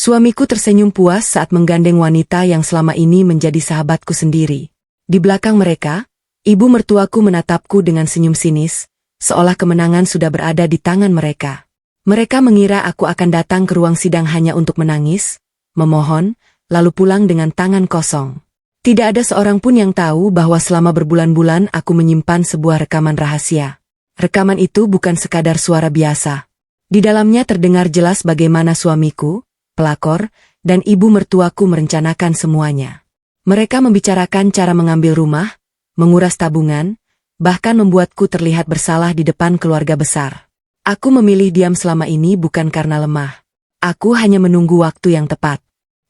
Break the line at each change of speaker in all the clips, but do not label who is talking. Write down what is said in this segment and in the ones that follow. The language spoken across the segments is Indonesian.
Suamiku tersenyum puas saat menggandeng wanita yang selama ini menjadi sahabatku sendiri. Di belakang mereka, ibu mertuaku menatapku dengan senyum sinis, seolah kemenangan sudah berada di tangan mereka. Mereka mengira aku akan datang ke ruang sidang hanya untuk menangis, memohon, lalu pulang dengan tangan kosong. Tidak ada seorang pun yang tahu bahwa selama berbulan-bulan aku menyimpan sebuah rekaman rahasia. Rekaman itu bukan sekadar suara biasa. Di dalamnya terdengar jelas bagaimana suamiku, pelakor, dan ibu mertuaku merencanakan semuanya. Mereka membicarakan cara mengambil rumah, menguras tabungan, bahkan membuatku terlihat bersalah di depan keluarga besar. Aku memilih diam selama ini bukan karena lemah. Aku hanya menunggu waktu yang tepat.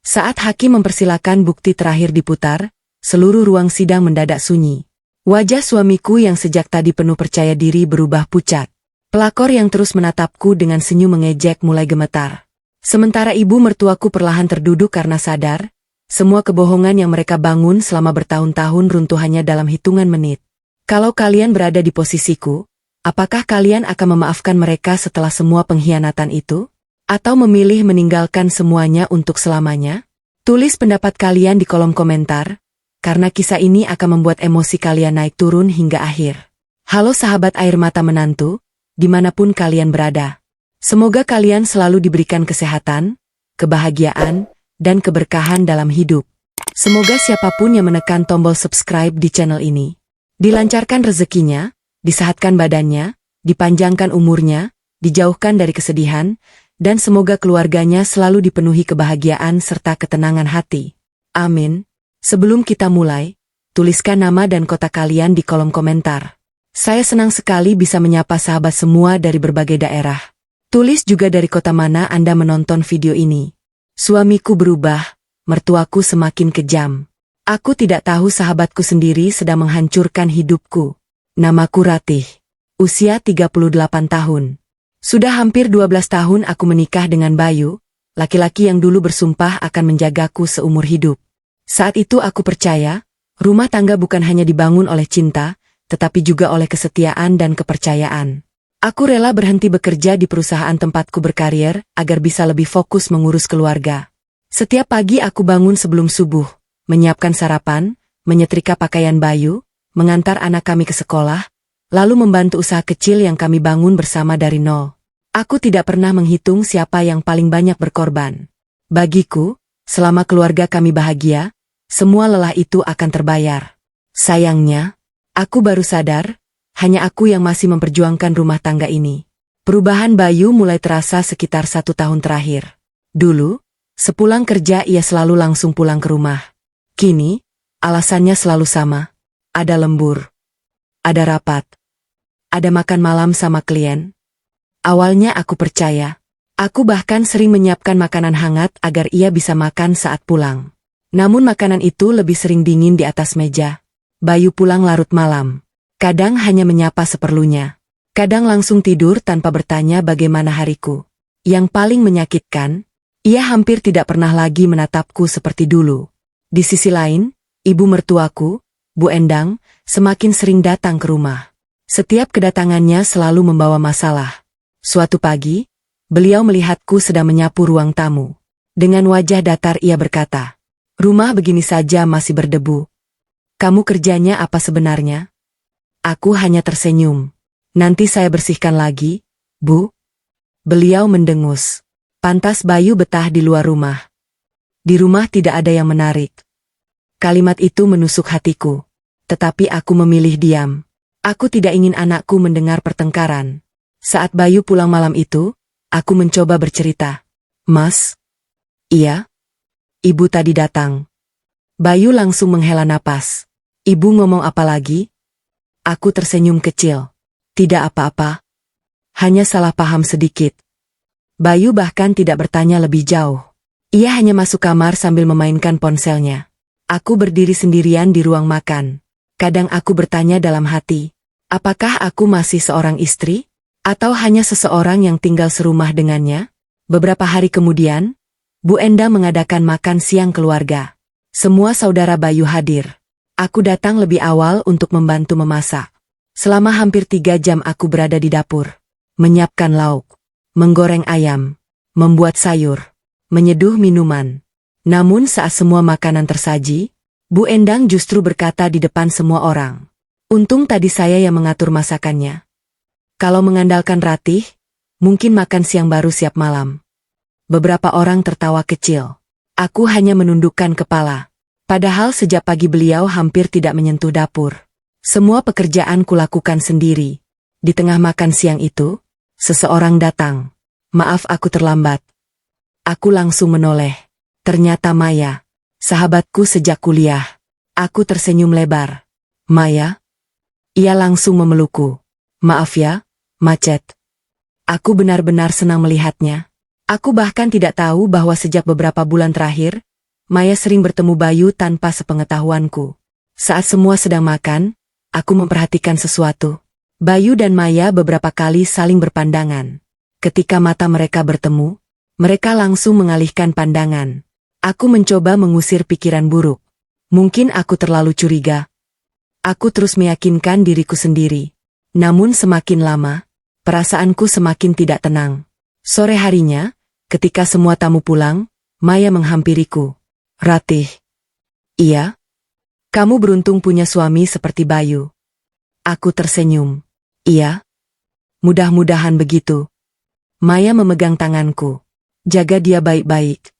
Saat hakim mempersilakan bukti terakhir diputar, seluruh ruang sidang mendadak sunyi. Wajah suamiku yang sejak tadi penuh percaya diri berubah pucat. Pelakor yang terus menatapku dengan senyum mengejek mulai gemetar. Sementara ibu mertuaku perlahan terduduk karena sadar, semua kebohongan yang mereka bangun selama bertahun-tahun runtuh hanya dalam hitungan menit. Kalau kalian berada di posisiku, apakah kalian akan memaafkan mereka setelah semua pengkhianatan itu? Atau memilih meninggalkan semuanya untuk selamanya? Tulis pendapat kalian di kolom komentar, karena kisah ini akan membuat emosi kalian naik turun hingga akhir. Halo sahabat air mata menantu, dimanapun kalian berada. Semoga kalian selalu diberikan kesehatan, kebahagiaan, dan keberkahan dalam hidup. Semoga siapapun yang menekan tombol subscribe di channel ini dilancarkan rezekinya, disehatkan badannya, dipanjangkan umurnya, dijauhkan dari kesedihan, dan semoga keluarganya selalu dipenuhi kebahagiaan serta ketenangan hati. Amin. Sebelum kita mulai, tuliskan nama dan kota kalian di kolom komentar. Saya senang sekali bisa menyapa sahabat semua dari berbagai daerah. Tulis juga dari kota mana Anda menonton video ini. Suamiku berubah, mertuaku semakin kejam. Aku tidak tahu sahabatku sendiri sedang menghancurkan hidupku. Namaku Ratih. Usia 38 tahun. Sudah hampir 12 tahun aku menikah dengan Bayu, laki-laki yang dulu bersumpah akan menjagaku seumur hidup. Saat itu aku percaya, rumah tangga bukan hanya dibangun oleh cinta, tetapi juga oleh kesetiaan dan kepercayaan. Aku rela berhenti bekerja di perusahaan tempatku berkarir, agar bisa lebih fokus mengurus keluarga. Setiap pagi aku bangun sebelum subuh, menyiapkan sarapan, menyetrika pakaian Bayu, mengantar anak kami ke sekolah, lalu membantu usaha kecil yang kami bangun bersama dari nol. Aku tidak pernah menghitung siapa yang paling banyak berkorban. Bagiku, selama keluarga kami bahagia, semua lelah itu akan terbayar. Sayangnya, aku baru sadar, hanya aku yang masih memperjuangkan rumah tangga ini. Perubahan Bayu mulai terasa sekitar 1 tahun terakhir. Dulu, sepulang kerja ia selalu langsung pulang ke rumah. Kini, alasannya selalu sama. Ada lembur. Ada rapat. Ada makan malam sama klien. Awalnya aku percaya. Aku bahkan sering menyiapkan makanan hangat agar ia bisa makan saat pulang. Namun makanan itu lebih sering dingin di atas meja. Bayu pulang larut malam. Kadang hanya menyapa seperlunya. Kadang langsung tidur tanpa bertanya bagaimana hariku. Yang paling menyakitkan, ia hampir tidak pernah lagi menatapku seperti dulu. Di sisi lain, ibu mertuaku, Bu Endang, semakin sering datang ke rumah. Setiap kedatangannya selalu membawa masalah. Suatu pagi, beliau melihatku sedang menyapu ruang tamu. Dengan wajah datar ia berkata, "Rumah begini saja masih berdebu. Kamu kerjanya apa sebenarnya?" Aku hanya tersenyum. "Nanti saya bersihkan lagi, Bu." Beliau mendengus. Pantas Bayu betah di luar rumah. Di rumah tidak ada yang menarik. Kalimat itu menusuk hatiku. Tetapi aku memilih diam. Aku tidak ingin anakku mendengar pertengkaran. Saat Bayu pulang malam itu, aku mencoba bercerita. "Mas?" "Iya?" "Ibu tadi datang." Bayu langsung menghela napas. "Ibu ngomong apa lagi?" Aku tersenyum kecil. "Tidak apa-apa. Hanya salah paham sedikit." Bayu bahkan tidak bertanya lebih jauh. Ia hanya masuk kamar sambil memainkan ponselnya. Aku berdiri sendirian di ruang makan. Kadang aku bertanya dalam hati, apakah aku masih seorang istri? Atau hanya seseorang yang tinggal serumah dengannya? Beberapa hari kemudian, Bu Endang mengadakan makan siang keluarga. Semua saudara Bayu hadir. Aku datang lebih awal untuk membantu memasak. Selama hampir 3 jam aku berada di dapur. Menyiapkan lauk, menggoreng ayam, membuat sayur, menyeduh minuman. Namun saat semua makanan tersaji, Bu Endang justru berkata di depan semua orang. Untung tadi saya yang mengatur masakannya. Kalau mengandalkan Ratih, mungkin makan siang baru siap malam. Beberapa orang tertawa kecil. Aku hanya menundukkan kepala. Padahal sejak pagi beliau hampir tidak menyentuh dapur. Semua pekerjaan kulakukan sendiri. Di tengah makan siang itu, seseorang datang. Maaf aku terlambat. Aku langsung menoleh. Ternyata Maya, sahabatku sejak kuliah. Aku tersenyum lebar. Maya? Ia langsung memelukku. Maaf ya, macet. Aku benar-benar senang melihatnya. Aku bahkan tidak tahu bahwa sejak beberapa bulan terakhir, Maya sering bertemu Bayu tanpa sepengetahuanku. Saat semua sedang makan, aku memperhatikan sesuatu. Bayu dan Maya beberapa kali saling berpandangan. Ketika mata mereka bertemu, mereka langsung mengalihkan pandangan. Aku mencoba mengusir pikiran buruk. Mungkin aku terlalu curiga. Aku terus meyakinkan diriku sendiri. Namun semakin lama, perasaanku semakin tidak tenang. Sore harinya, ketika semua tamu pulang, Maya menghampiriku. Ratih. Iya? Kamu beruntung punya suami seperti Bayu. Aku tersenyum. Iya? Mudah-mudahan begitu. Maya memegang tanganku. Jaga dia baik-baik.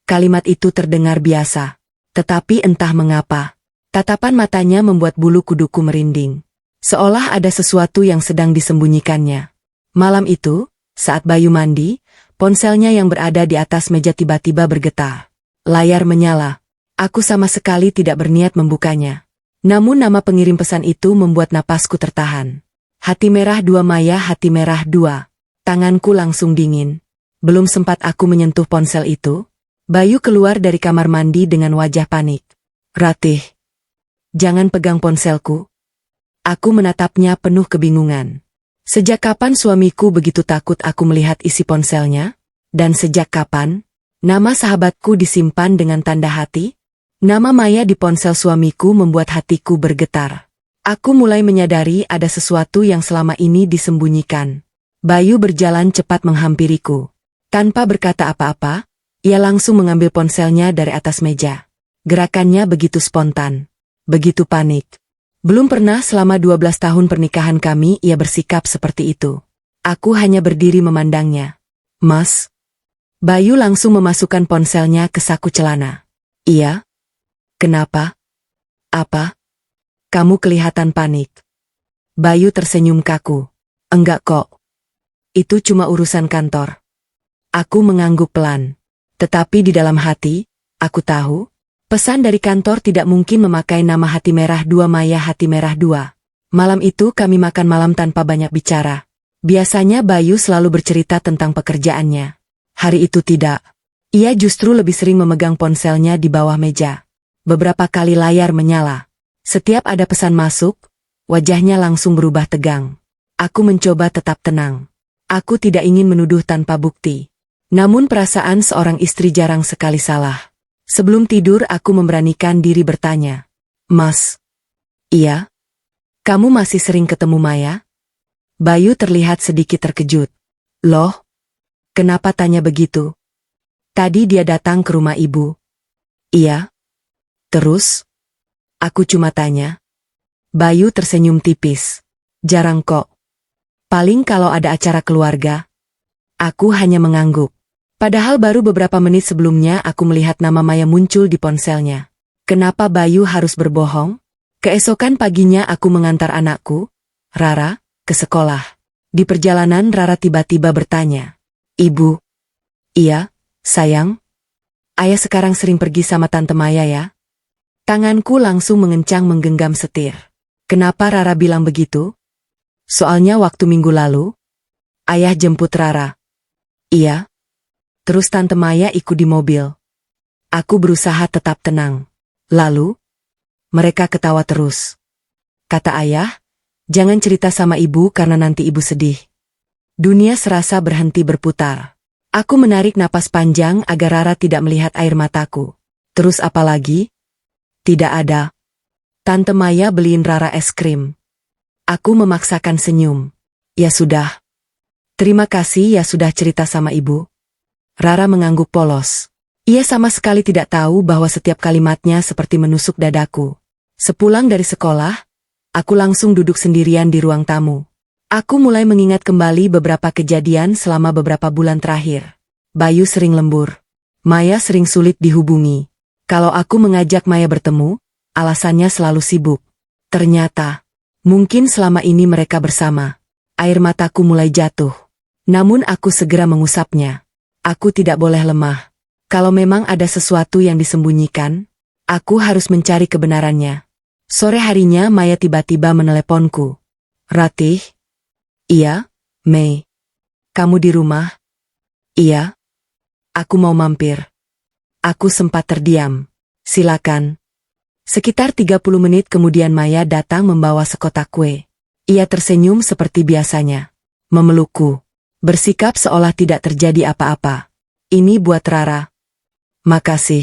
Kalimat itu terdengar biasa. Tetapi entah mengapa, tatapan matanya membuat bulu kuduku merinding. Seolah ada sesuatu yang sedang disembunyikannya. Malam itu, saat Bayu mandi, ponselnya yang berada di atas meja tiba-tiba bergetar. Layar menyala. Aku sama sekali tidak berniat membukanya. Namun nama pengirim pesan itu membuat napasku tertahan. Hati merah 2 Maya, hati merah 2. Tanganku langsung dingin. Belum sempat aku menyentuh ponsel itu, Bayu keluar dari kamar mandi dengan wajah panik. Ratih, jangan pegang ponselku. Aku menatapnya penuh kebingungan. Sejak kapan suamiku begitu takut aku melihat isi ponselnya? Dan sejak kapan nama sahabatku disimpan dengan tanda hati? Nama Maya di ponsel suamiku membuat hatiku bergetar. Aku mulai menyadari ada sesuatu yang selama ini disembunyikan. Bayu berjalan cepat menghampiriku. Tanpa berkata apa-apa, ia langsung mengambil ponselnya dari atas meja. Gerakannya begitu spontan, begitu panik. Belum pernah selama 12 tahun pernikahan kami ia bersikap seperti itu. Aku hanya berdiri memandangnya. Mas? Bayu langsung memasukkan ponselnya ke saku celana. Iya? Kenapa? Apa? Kamu kelihatan panik. Bayu tersenyum kaku. Enggak kok. Itu cuma urusan kantor. Aku mengangguk pelan. Tetapi di dalam hati, aku tahu, pesan dari kantor tidak mungkin memakai nama hati merah 2 Maya, hati merah 2. Malam itu kami makan malam tanpa banyak bicara. Biasanya Bayu selalu bercerita tentang pekerjaannya. Hari itu tidak. Ia justru lebih sering memegang ponselnya di bawah meja. Beberapa kali layar menyala. Setiap ada pesan masuk, wajahnya langsung berubah tegang. Aku mencoba tetap tenang. Aku tidak ingin menuduh tanpa bukti. Namun perasaan seorang istri jarang sekali salah. Sebelum tidur aku memberanikan diri bertanya. Mas? Iya? Kamu masih sering ketemu Maya? Bayu terlihat sedikit terkejut. Loh? Kenapa tanya begitu? Tadi dia datang ke rumah ibu. Iya? Terus? Aku cuma tanya. Bayu tersenyum tipis. Jarang kok. Paling kalau ada acara keluarga. Aku hanya mengangguk. Padahal baru beberapa menit sebelumnya aku melihat nama Maya muncul di ponselnya. Kenapa Bayu harus berbohong? Keesokan paginya aku mengantar anakku, Rara, ke sekolah. Di perjalanan Rara tiba-tiba bertanya. Ibu? Iya, sayang. Ayah sekarang sering pergi sama Tante Maya ya? Tanganku langsung mengencang menggenggam setir. Kenapa Rara bilang begitu? Soalnya waktu minggu lalu, ayah jemput Rara. Iya. Terus Tante Maya ikut di mobil. Aku berusaha tetap tenang. Lalu, mereka ketawa terus. Kata ayah, jangan cerita sama ibu karena nanti ibu sedih. Dunia serasa berhenti berputar. Aku menarik napas panjang agar Rara tidak melihat air mataku. Terus apa lagi? Tidak ada. Tante Maya beliin Rara es krim. Aku memaksakan senyum. Ya sudah. Terima kasih ya sudah cerita sama ibu. Rara mengangguk polos. Ia sama sekali tidak tahu bahwa setiap kalimatnya seperti menusuk dadaku. Sepulang dari sekolah, aku langsung duduk sendirian di ruang tamu. Aku mulai mengingat kembali beberapa kejadian selama beberapa bulan terakhir. Bayu sering lembur. Maya sering sulit dihubungi. Kalau aku mengajak Maya bertemu, alasannya selalu sibuk. Ternyata, mungkin selama ini mereka bersama. Air mataku mulai jatuh. Namun aku segera mengusapnya. Aku tidak boleh lemah. Kalau memang ada sesuatu yang disembunyikan, aku harus mencari kebenarannya. Sore harinya Maya tiba-tiba meneleponku. Ratih? Iya, Mei. Kamu di rumah? Iya. Aku mau mampir. Aku sempat terdiam. Silakan. Sekitar 30 menit kemudian Maya datang membawa sekotak kue. Ia tersenyum seperti biasanya. Memelukku. Bersikap seolah tidak terjadi apa-apa. Ini buat Rara. Makasih.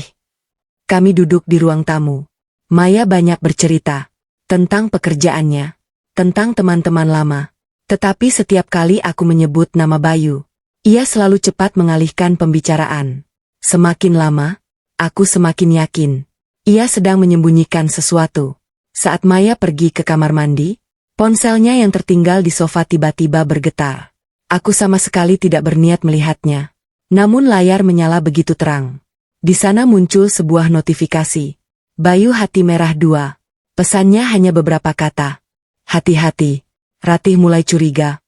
Kami duduk di ruang tamu. Maya banyak bercerita. Tentang pekerjaannya. Tentang teman-teman lama. Tetapi setiap kali aku menyebut nama Bayu, ia selalu cepat mengalihkan pembicaraan. Semakin lama, aku semakin yakin. Ia sedang menyembunyikan sesuatu. Saat Maya pergi ke kamar mandi, ponselnya yang tertinggal di sofa tiba-tiba bergetar. Aku sama sekali tidak berniat melihatnya. Namun layar menyala begitu terang. Di sana muncul sebuah notifikasi. Bayu hati merah 2. Pesannya hanya beberapa kata. Hati-hati. Ratih mulai curiga.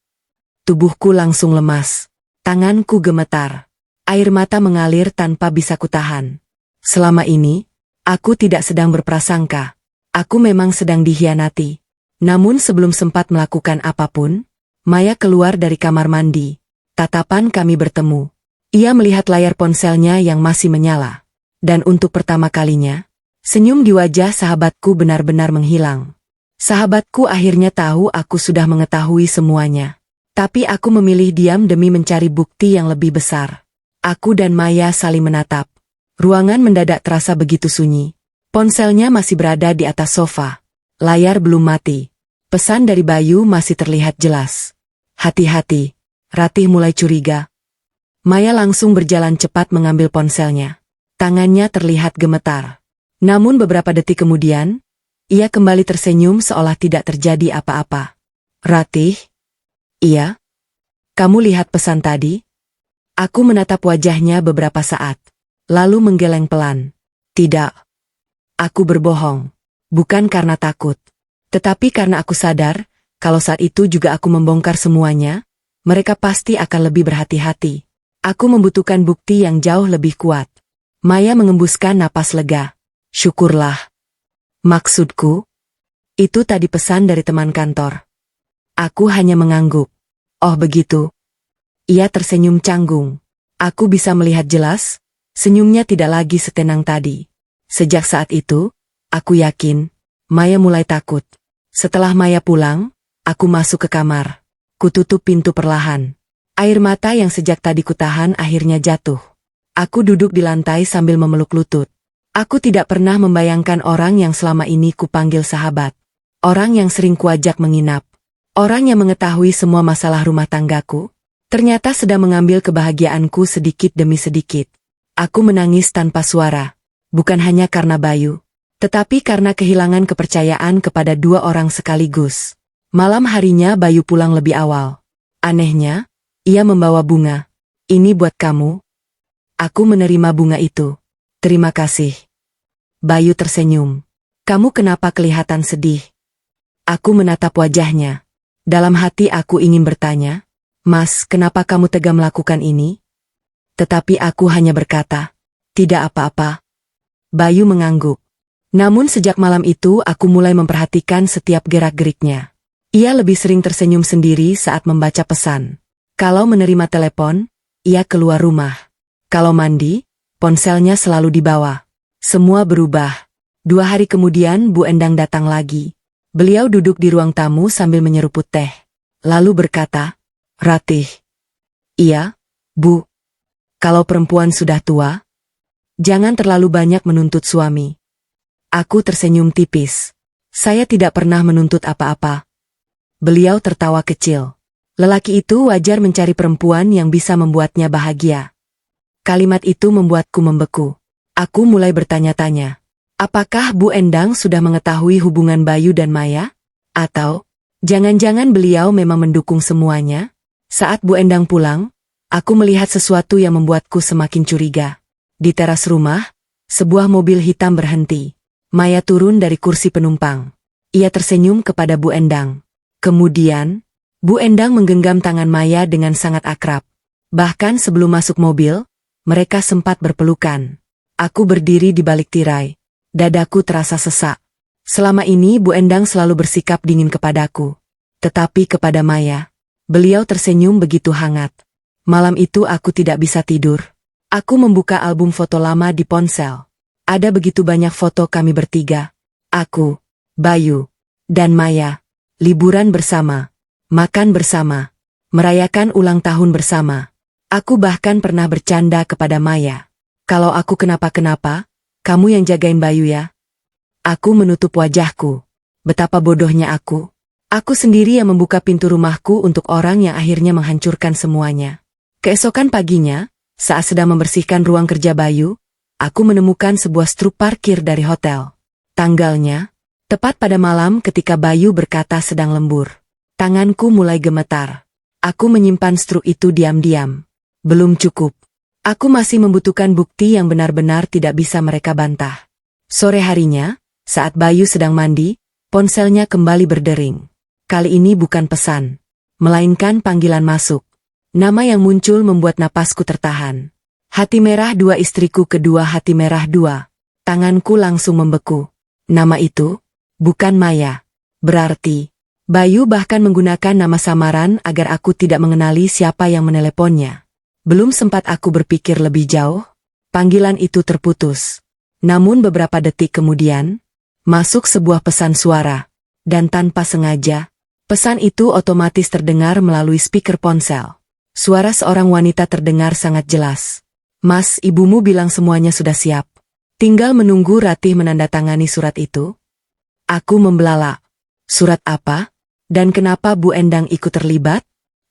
Tubuhku langsung lemas. Tanganku gemetar. Air mata mengalir tanpa bisa kutahan. Selama ini, aku tidak sedang berprasangka. Aku memang sedang dikhianati. Namun sebelum sempat melakukan apapun, Maya keluar dari kamar mandi. Tatapan kami bertemu. Ia melihat layar ponselnya yang masih menyala. Dan untuk pertama kalinya, senyum di wajah sahabatku benar-benar menghilang. Sahabatku akhirnya tahu aku sudah mengetahui semuanya. Tapi aku memilih diam demi mencari bukti yang lebih besar. Aku dan Maya saling menatap. Ruangan mendadak terasa begitu sunyi. Ponselnya masih berada di atas sofa. Layar belum mati. Pesan dari Bayu masih terlihat jelas. Hati-hati. Ratih mulai curiga. Maya langsung berjalan cepat mengambil ponselnya. Tangannya terlihat gemetar. Namun beberapa detik kemudian, ia kembali tersenyum seolah tidak terjadi apa-apa. Ratih? Iya? Kamu lihat pesan tadi? Aku menatap wajahnya beberapa saat. Lalu menggeleng pelan. Tidak. Aku berbohong. Bukan karena takut. Tetapi karena aku sadar, kalau saat itu juga aku membongkar semuanya, mereka pasti akan lebih berhati-hati. Aku membutuhkan bukti yang jauh lebih kuat. Maya mengembuskan napas lega. Syukurlah. Maksudku? Itu tadi pesan dari teman kantor. Aku hanya mengangguk. Oh begitu. Ia tersenyum canggung. Aku bisa melihat jelas, senyumnya tidak lagi setenang tadi. Sejak saat itu, aku yakin, Maya mulai takut. Setelah Maya pulang, aku masuk ke kamar. Kututup pintu perlahan. Air mata yang sejak tadi kutahan akhirnya jatuh. Aku duduk di lantai sambil memeluk lutut. Aku tidak pernah membayangkan orang yang selama ini kupanggil sahabat. Orang yang sering kuajak menginap. Orang yang mengetahui semua masalah rumah tanggaku. Ternyata sedang mengambil kebahagiaanku sedikit demi sedikit. Aku menangis tanpa suara. Bukan hanya karena Bayu. Tetapi karena kehilangan kepercayaan kepada 2 orang sekaligus. Malam harinya Bayu pulang lebih awal. Anehnya, ia membawa bunga. Ini buat kamu. Aku menerima bunga itu. Terima kasih. Bayu tersenyum. Kamu kenapa kelihatan sedih? Aku menatap wajahnya. Dalam hati aku ingin bertanya, Mas, kenapa kamu tega melakukan ini? Tetapi aku hanya berkata, tidak apa-apa. Bayu mengangguk. Namun sejak malam itu aku mulai memperhatikan setiap gerak-geriknya. Ia lebih sering tersenyum sendiri saat membaca pesan. Kalau menerima telepon, ia keluar rumah. Kalau mandi, ponselnya selalu dibawa. Semua berubah. 2 hari kemudian Bu Endang datang lagi. Beliau duduk di ruang tamu sambil menyeruput teh. Lalu berkata, Ratih. Iya, Bu. Kalau perempuan sudah tua, jangan terlalu banyak menuntut suami. Aku tersenyum tipis. Saya tidak pernah menuntut apa-apa. Beliau tertawa kecil. Lelaki itu wajar mencari perempuan yang bisa membuatnya bahagia. Kalimat itu membuatku membeku. Aku mulai bertanya-tanya. Apakah Bu Endang sudah mengetahui hubungan Bayu dan Maya? Atau, jangan-jangan beliau memang mendukung semuanya? Saat Bu Endang pulang, aku melihat sesuatu yang membuatku semakin curiga. Di teras rumah, sebuah mobil hitam berhenti. Maya turun dari kursi penumpang. Ia tersenyum kepada Bu Endang. Kemudian, Bu Endang menggenggam tangan Maya dengan sangat akrab. Bahkan sebelum masuk mobil, mereka sempat berpelukan. Aku berdiri di balik tirai. Dadaku terasa sesak. Selama ini Bu Endang selalu bersikap dingin kepadaku. Tetapi kepada Maya, beliau tersenyum begitu hangat. Malam itu aku tidak bisa tidur. Aku membuka album foto lama di ponsel. Ada begitu banyak foto kami bertiga. Aku, Bayu, dan Maya. Liburan bersama. Makan bersama. Merayakan ulang tahun bersama. Aku bahkan pernah bercanda kepada Maya. Kalau aku kenapa-kenapa, kamu yang jagain Bayu ya. Aku menutup wajahku. Betapa bodohnya aku. Aku sendiri yang membuka pintu rumahku untuk orang yang akhirnya menghancurkan semuanya. Keesokan paginya, saat sedang membersihkan ruang kerja Bayu, aku menemukan sebuah struk parkir dari hotel. Tanggalnya, tepat pada malam ketika Bayu berkata sedang lembur. Tanganku mulai gemetar. Aku menyimpan struk itu diam-diam. Belum cukup. Aku masih membutuhkan bukti yang benar-benar tidak bisa mereka bantah. Sore harinya, saat Bayu sedang mandi, ponselnya kembali berdering. Kali ini bukan pesan, melainkan panggilan masuk. Nama yang muncul membuat napasku tertahan. Hati merah 2 istriku kedua hati merah 2. Tanganku langsung membeku. Nama itu, bukan Maya. Berarti, Bayu bahkan menggunakan nama samaran agar aku tidak mengenali siapa yang meneleponnya. Belum sempat aku berpikir lebih jauh, panggilan itu terputus. Namun beberapa detik kemudian, masuk sebuah pesan suara. Dan tanpa sengaja, pesan itu otomatis terdengar melalui speaker ponsel. Suara seorang wanita terdengar sangat jelas. Mas, ibumu bilang semuanya sudah siap. Tinggal menunggu Ratih menandatangani surat itu. Aku membelalak. Surat apa? Dan kenapa Bu Endang ikut terlibat?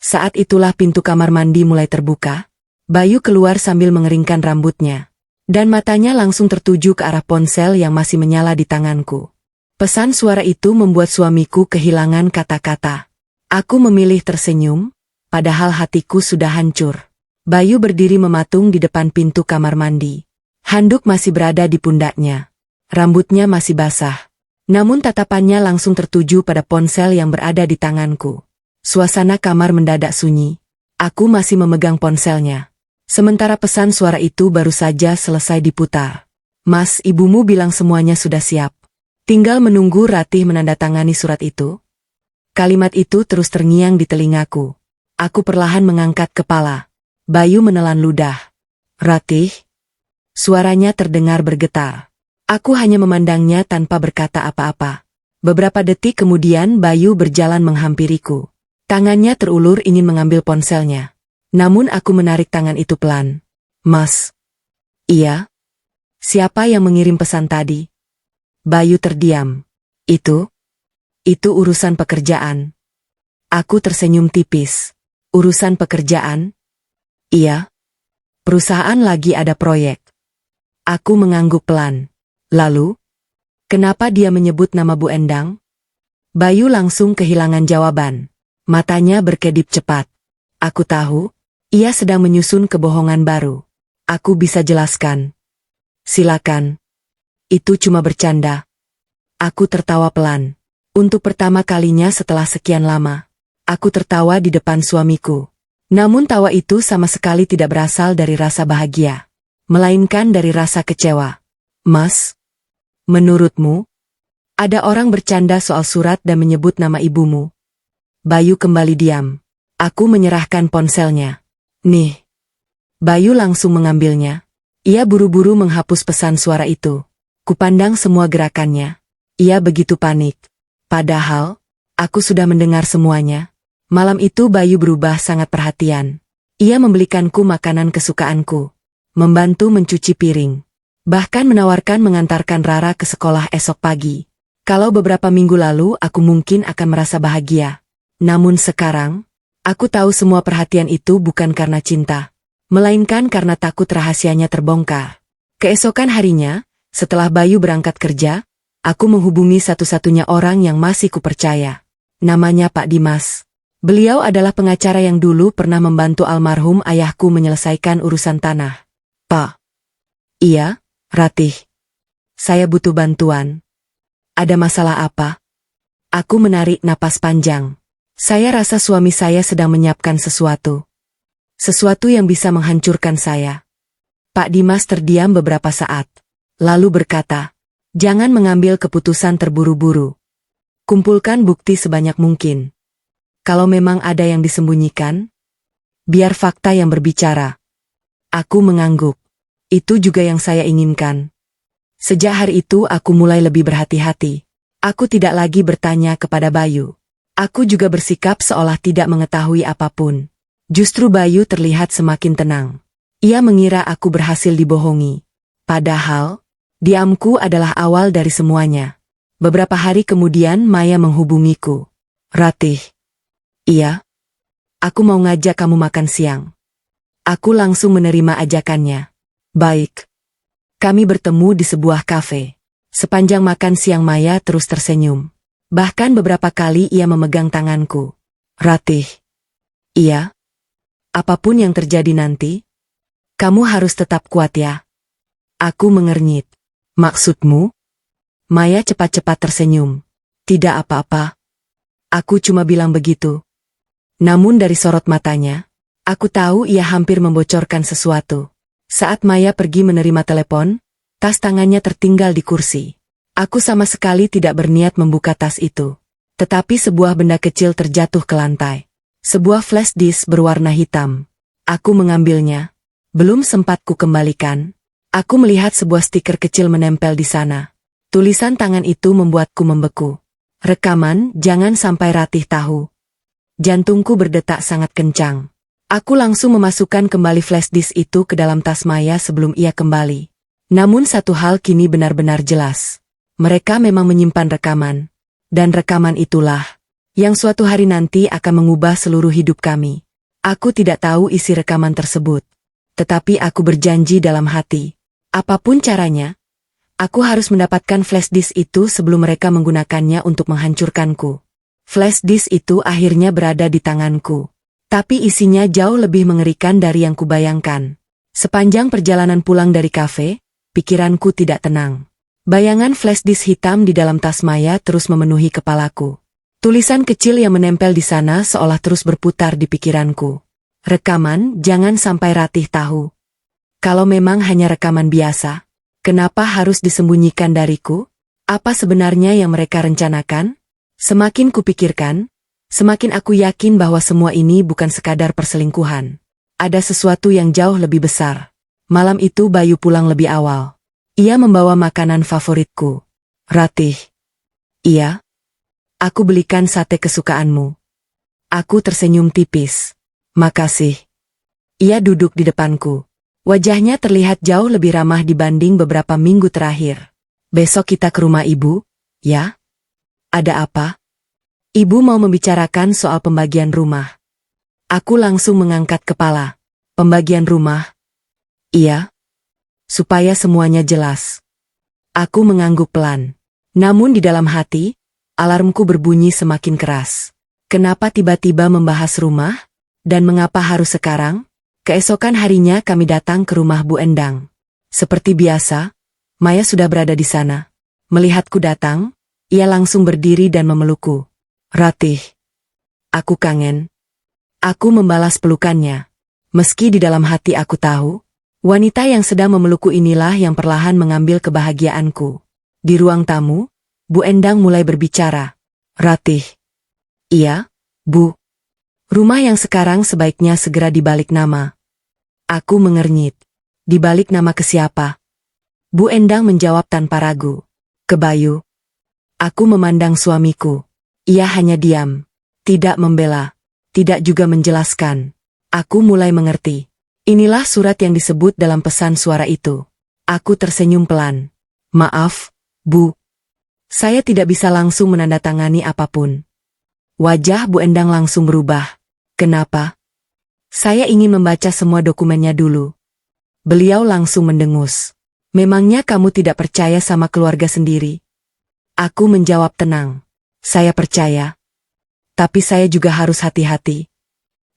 Saat itulah pintu kamar mandi mulai terbuka. Bayu keluar sambil mengeringkan rambutnya. Dan matanya langsung tertuju ke arah ponsel yang masih menyala di tanganku. Pesan suara itu membuat suamiku kehilangan kata-kata. Aku memilih tersenyum. Padahal hatiku sudah hancur. Bayu berdiri mematung di depan pintu kamar mandi. Handuk masih berada di pundaknya. Rambutnya masih basah. Namun tatapannya langsung tertuju pada ponsel yang berada di tanganku. Suasana kamar mendadak sunyi. Aku masih memegang ponselnya. Sementara pesan suara itu baru saja selesai diputar. Mas, ibumu bilang semuanya sudah siap. Tinggal menunggu Ratih menandatangani surat itu. Kalimat itu terus terngiang di telingaku. Aku perlahan mengangkat kepala. Bayu menelan ludah. Ratih? Suaranya terdengar bergetar. Aku hanya memandangnya tanpa berkata apa-apa. Beberapa detik kemudian Bayu berjalan menghampiriku. Tangannya terulur ingin mengambil ponselnya. Namun aku menarik tangan itu pelan. Mas. Iya? Siapa yang mengirim pesan tadi? Bayu terdiam. Itu urusan pekerjaan. Aku tersenyum tipis. Urusan pekerjaan? Iya. Perusahaan lagi ada proyek. Aku mengangguk pelan. Lalu, kenapa dia menyebut nama Bu Endang? Bayu langsung kehilangan jawaban. Matanya berkedip cepat. Aku tahu, ia sedang menyusun kebohongan baru. Aku bisa jelaskan. Silakan. Itu cuma bercanda. Aku tertawa pelan. Untuk pertama kalinya setelah sekian lama. Aku tertawa di depan suamiku. Namun tawa itu sama sekali tidak berasal dari rasa bahagia. Melainkan dari rasa kecewa. Mas, menurutmu, ada orang bercanda soal surat dan menyebut nama ibumu? Bayu kembali diam. Aku menyerahkan ponselnya. Nih. Bayu langsung mengambilnya. Ia buru-buru menghapus pesan suara itu. Kupandang semua gerakannya. Ia begitu panik. Padahal, aku sudah mendengar semuanya. Malam itu Bayu berubah sangat perhatian. Ia membelikanku makanan kesukaanku. Membantu mencuci piring. Bahkan menawarkan mengantarkan Rara ke sekolah esok pagi. Kalau beberapa minggu lalu aku mungkin akan merasa bahagia. Namun sekarang, aku tahu semua perhatian itu bukan karena cinta. melainkan karena takut rahasianya terbongkar. Keesokan harinya, setelah Bayu berangkat kerja, aku menghubungi satu-satunya orang yang masih kupercaya. Namanya Pak Dimas. Beliau adalah pengacara yang dulu pernah membantu almarhum ayahku menyelesaikan urusan tanah. Pak. Iya, Ratih. Saya butuh bantuan. Ada masalah apa? Aku menarik napas panjang. Saya rasa suami saya sedang menyiapkan sesuatu. Sesuatu yang bisa menghancurkan saya. Pak Dimas terdiam beberapa saat. Lalu berkata, jangan mengambil keputusan terburu-buru. Kumpulkan bukti sebanyak mungkin. Kalau memang ada yang disembunyikan, biar fakta yang berbicara. Aku mengangguk. Itu juga yang saya inginkan. Sejak hari itu aku mulai lebih berhati-hati. Aku tidak lagi bertanya kepada Bayu. Aku juga bersikap seolah tidak mengetahui apapun. Justru Bayu terlihat semakin tenang. Ia mengira aku berhasil dibohongi. Padahal, diamku adalah awal dari semuanya. Beberapa hari kemudian Maya menghubungiku. Ratih. Iya. Aku mau ngajak kamu makan siang. Aku langsung menerima ajakannya. Baik. Kami bertemu di sebuah kafe. Sepanjang makan siang Maya terus tersenyum. Bahkan beberapa kali ia memegang tanganku. Ratih. Iya. Apapun yang terjadi nanti, kamu harus tetap kuat ya. Aku mengernyit. Maksudmu? Maya cepat-cepat tersenyum. Tidak apa-apa. Aku cuma bilang begitu. Namun dari sorot matanya, aku tahu ia hampir membocorkan sesuatu. Saat Maya pergi menerima telepon, tas tangannya tertinggal di kursi. Aku sama sekali tidak berniat membuka tas itu. Tetapi sebuah benda kecil terjatuh ke lantai. Sebuah flash disk berwarna hitam. Aku mengambilnya. Belum sempat ku kembalikan. Aku melihat sebuah stiker kecil menempel di sana. Tulisan tangan itu membuatku membeku. Rekaman, jangan sampai Ratih tahu. Jantungku berdetak sangat kencang. Aku langsung memasukkan kembali flash disk itu ke dalam tas Maya sebelum ia kembali. Namun satu hal kini benar-benar jelas. Mereka memang menyimpan rekaman. Dan rekaman itulah yang suatu hari nanti akan mengubah seluruh hidup kami. Aku tidak tahu isi rekaman tersebut. Tetapi aku berjanji dalam hati. Apapun caranya, aku harus mendapatkan flash disk itu sebelum mereka menggunakannya untuk menghancurkanku. Flash disk itu akhirnya berada di tanganku. Tapi isinya jauh lebih mengerikan dari yang kubayangkan. Sepanjang perjalanan pulang dari kafe, pikiranku tidak tenang. Bayangan flash disk hitam di dalam tas Maya terus memenuhi kepalaku. Tulisan kecil yang menempel di sana seolah terus berputar di pikiranku. Rekaman, jangan sampai Ratih tahu. Kalau memang hanya rekaman biasa, kenapa harus disembunyikan dariku? Apa sebenarnya yang mereka rencanakan? Semakin kupikirkan, semakin aku yakin bahwa semua ini bukan sekadar perselingkuhan. Ada sesuatu yang jauh lebih besar. Malam itu Bayu pulang lebih awal. Ia membawa makanan favoritku. Ratih. Iya. Aku belikan sate kesukaanmu. Aku tersenyum tipis. Makasih. Ia duduk di depanku. Wajahnya terlihat jauh lebih ramah dibanding beberapa minggu terakhir. Besok kita ke rumah ibu, ya? Ada apa? Ibu mau membicarakan soal pembagian rumah. Aku langsung mengangkat kepala. Pembagian rumah? Iya. Supaya semuanya jelas. Aku mengangguk pelan. Namun di dalam hati, alarmku berbunyi semakin keras. Kenapa tiba-tiba membahas rumah? Dan mengapa harus sekarang? Keesokan harinya kami datang ke rumah Bu Endang. Seperti biasa, Maya sudah berada di sana. Melihatku datang, ia langsung berdiri dan memelukku. Ratih. Aku kangen. Aku membalas pelukannya. Meski di dalam hati aku tahu, wanita yang sedang memelukku inilah yang perlahan mengambil kebahagiaanku. Di ruang tamu, Bu Endang mulai berbicara. Ratih. Iya, Bu. Rumah yang sekarang sebaiknya segera dibalik nama. Aku mengernyit. Dibalik nama ke siapa? Bu Endang menjawab tanpa ragu. Ke Bayu. Aku memandang suamiku. Ia hanya diam. Tidak membela. Tidak juga menjelaskan. Aku mulai mengerti. Inilah surat yang disebut dalam pesan suara itu. Aku tersenyum pelan. Maaf, Bu. Saya tidak bisa langsung menandatangani apapun. Wajah Bu Endang langsung berubah. Kenapa? Saya ingin membaca semua dokumennya dulu. Beliau langsung mendengus. Memangnya kamu tidak percaya sama keluarga sendiri? Aku menjawab tenang. Saya percaya. Tapi saya juga harus hati-hati.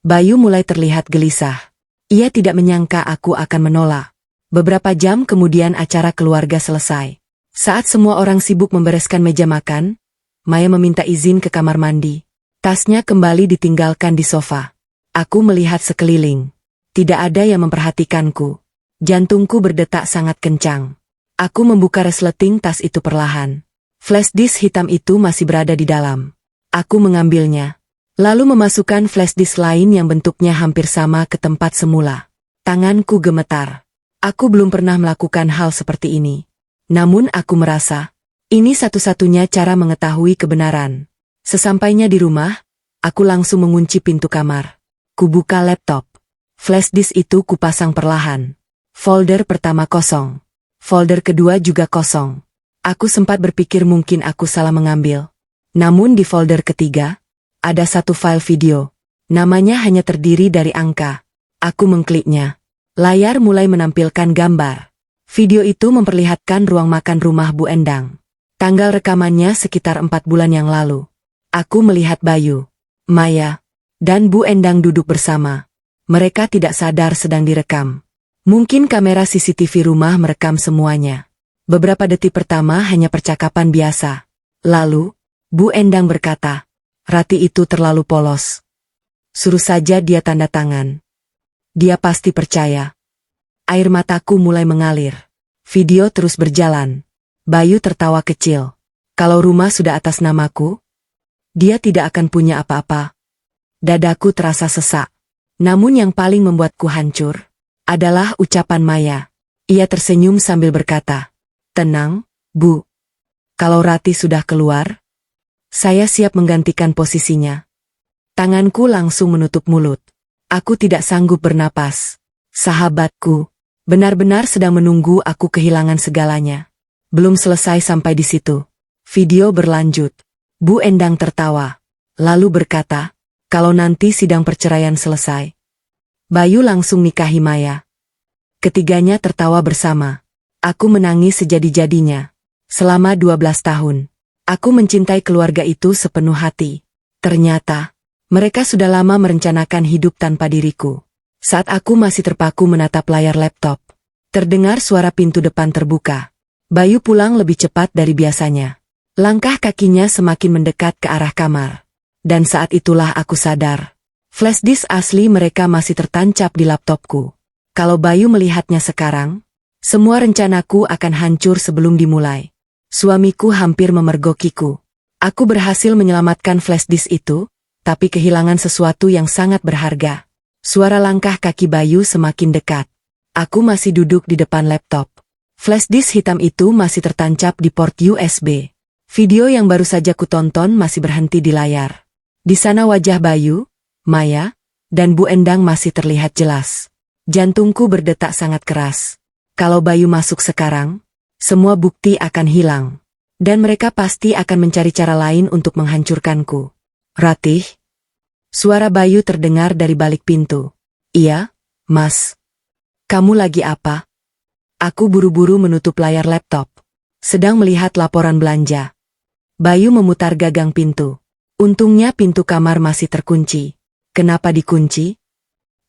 Bayu mulai terlihat gelisah. Ia tidak menyangka aku akan menolak. Beberapa jam kemudian acara keluarga selesai. Saat semua orang sibuk membereskan meja makan, Maya meminta izin ke kamar mandi. Tasnya kembali ditinggalkan di sofa. Aku melihat sekeliling. Tidak ada yang memperhatikanku. Jantungku berdetak sangat kencang. Aku membuka resleting tas itu perlahan. Flash disk hitam itu masih berada di dalam. Aku mengambilnya. Lalu memasukkan flash disk lain yang bentuknya hampir sama ke tempat semula. Tanganku gemetar. Aku belum pernah melakukan hal seperti ini. Namun aku merasa, ini satu-satunya cara mengetahui kebenaran. Sesampainya di rumah, aku langsung mengunci pintu kamar. Kubuka laptop. Flash disk itu kupasang perlahan. Folder pertama kosong. Folder kedua juga kosong. Aku sempat berpikir mungkin aku salah mengambil. Namun di folder ketiga, ada satu file video. Namanya hanya terdiri dari angka. Aku mengkliknya. Layar mulai menampilkan gambar. Video itu memperlihatkan ruang makan rumah Bu Endang. Tanggal rekamannya sekitar 4 bulan yang lalu. Aku melihat Bayu, Maya, dan Bu Endang duduk bersama. Mereka tidak sadar sedang direkam. Mungkin kamera CCTV rumah merekam semuanya. Beberapa detik pertama hanya percakapan biasa. Lalu, Bu Endang berkata, "Rati itu terlalu polos. Suruh saja dia tanda tangan. Dia pasti percaya." Air mataku mulai mengalir. Video terus berjalan. Bayu tertawa kecil. Kalau rumah sudah atas namaku, dia tidak akan punya apa-apa. Dadaku terasa sesak. Namun yang paling membuatku hancur adalah ucapan Maya. Ia tersenyum sambil berkata, "Tenang, Bu. Kalau Rati sudah keluar, saya siap menggantikan posisinya." Tanganku langsung menutup mulut. Aku tidak sanggup bernapas. Sahabatku benar-benar sedang menunggu aku kehilangan segalanya. Belum selesai sampai di situ. Video berlanjut. Bu Endang tertawa. Lalu berkata, "Kalau nanti sidang perceraian selesai, Bayu langsung nikahi Maya." Ketiganya tertawa bersama. Aku menangis sejadi-jadinya. Selama 12 tahun, aku mencintai keluarga itu sepenuh hati. Ternyata, mereka sudah lama merencanakan hidup tanpa diriku. Saat aku masih terpaku menatap layar laptop, terdengar suara pintu depan terbuka. Bayu pulang lebih cepat dari biasanya. Langkah kakinya semakin mendekat ke arah kamar. Dan saat itulah aku sadar. Flash disk asli mereka masih tertancap di laptopku. Kalau Bayu melihatnya sekarang, semua rencanaku akan hancur sebelum dimulai. Suamiku hampir memergokiku. Aku berhasil menyelamatkan flash disk itu, tapi kehilangan sesuatu yang sangat berharga. Suara langkah kaki Bayu semakin dekat. Aku masih duduk di depan laptop. Flash disk hitam itu masih tertancap di port USB. Video yang baru saja kutonton masih berhenti di layar. Di sana wajah Bayu, Maya, dan Bu Endang masih terlihat jelas. Jantungku berdetak sangat keras. Kalau Bayu masuk sekarang, semua bukti akan hilang. Dan mereka pasti akan mencari cara lain untuk menghancurkanku. "Ratih?" Suara Bayu terdengar dari balik pintu. "Iya, Mas. Kamu lagi apa?" Aku buru-buru menutup layar laptop. Sedang melihat laporan belanja. Bayu memutar gagang pintu. Untungnya pintu kamar masih terkunci. "Kenapa dikunci?"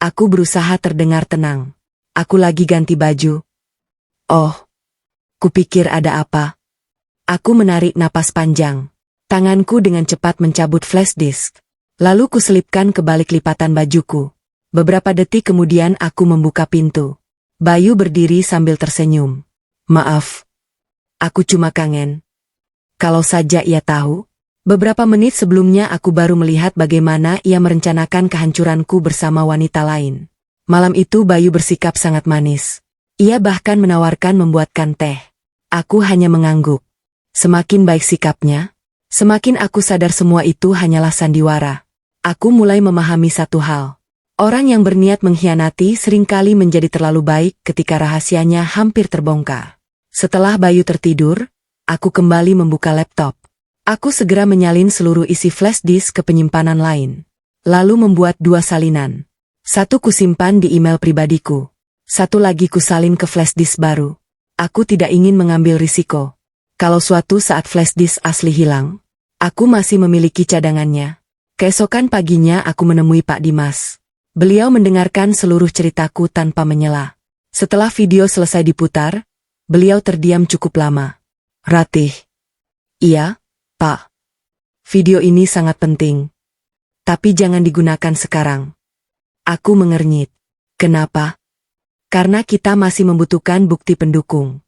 Aku berusaha terdengar tenang. "Aku lagi ganti baju." "Oh, kupikir ada apa." Aku menarik napas panjang. Tanganku dengan cepat mencabut flash disk. Lalu kuselipkan ke balik lipatan bajuku. Beberapa detik kemudian aku membuka pintu. Bayu berdiri sambil tersenyum. "Maaf. Aku cuma kangen." Kalau saja ia tahu. Beberapa menit sebelumnya aku baru melihat bagaimana ia merencanakan kehancuranku bersama wanita lain. Malam itu Bayu bersikap sangat manis. Ia bahkan menawarkan membuatkan teh. Aku hanya mengangguk. Semakin baik sikapnya, semakin aku sadar semua itu hanyalah sandiwara. Aku mulai memahami satu hal. Orang yang berniat mengkhianati seringkali menjadi terlalu baik ketika rahasianya hampir terbongkar. Setelah Bayu tertidur, aku kembali membuka laptop. Aku segera menyalin seluruh isi flash disk ke penyimpanan lain. Lalu membuat 2 salinan. Satu kusimpan di email pribadiku. Satu lagi kusalin ke flash disk baru. Aku tidak ingin mengambil risiko. Kalau suatu saat flash disk asli hilang, aku masih memiliki cadangannya. Keesokan paginya aku menemui Pak Dimas. Beliau mendengarkan seluruh ceritaku tanpa menyela. Setelah video selesai diputar, beliau terdiam cukup lama. Ratih. Iya, Pak. Video ini sangat penting. Tapi jangan digunakan sekarang. Aku mengernyit. Kenapa? Karena kita masih membutuhkan bukti pendukung.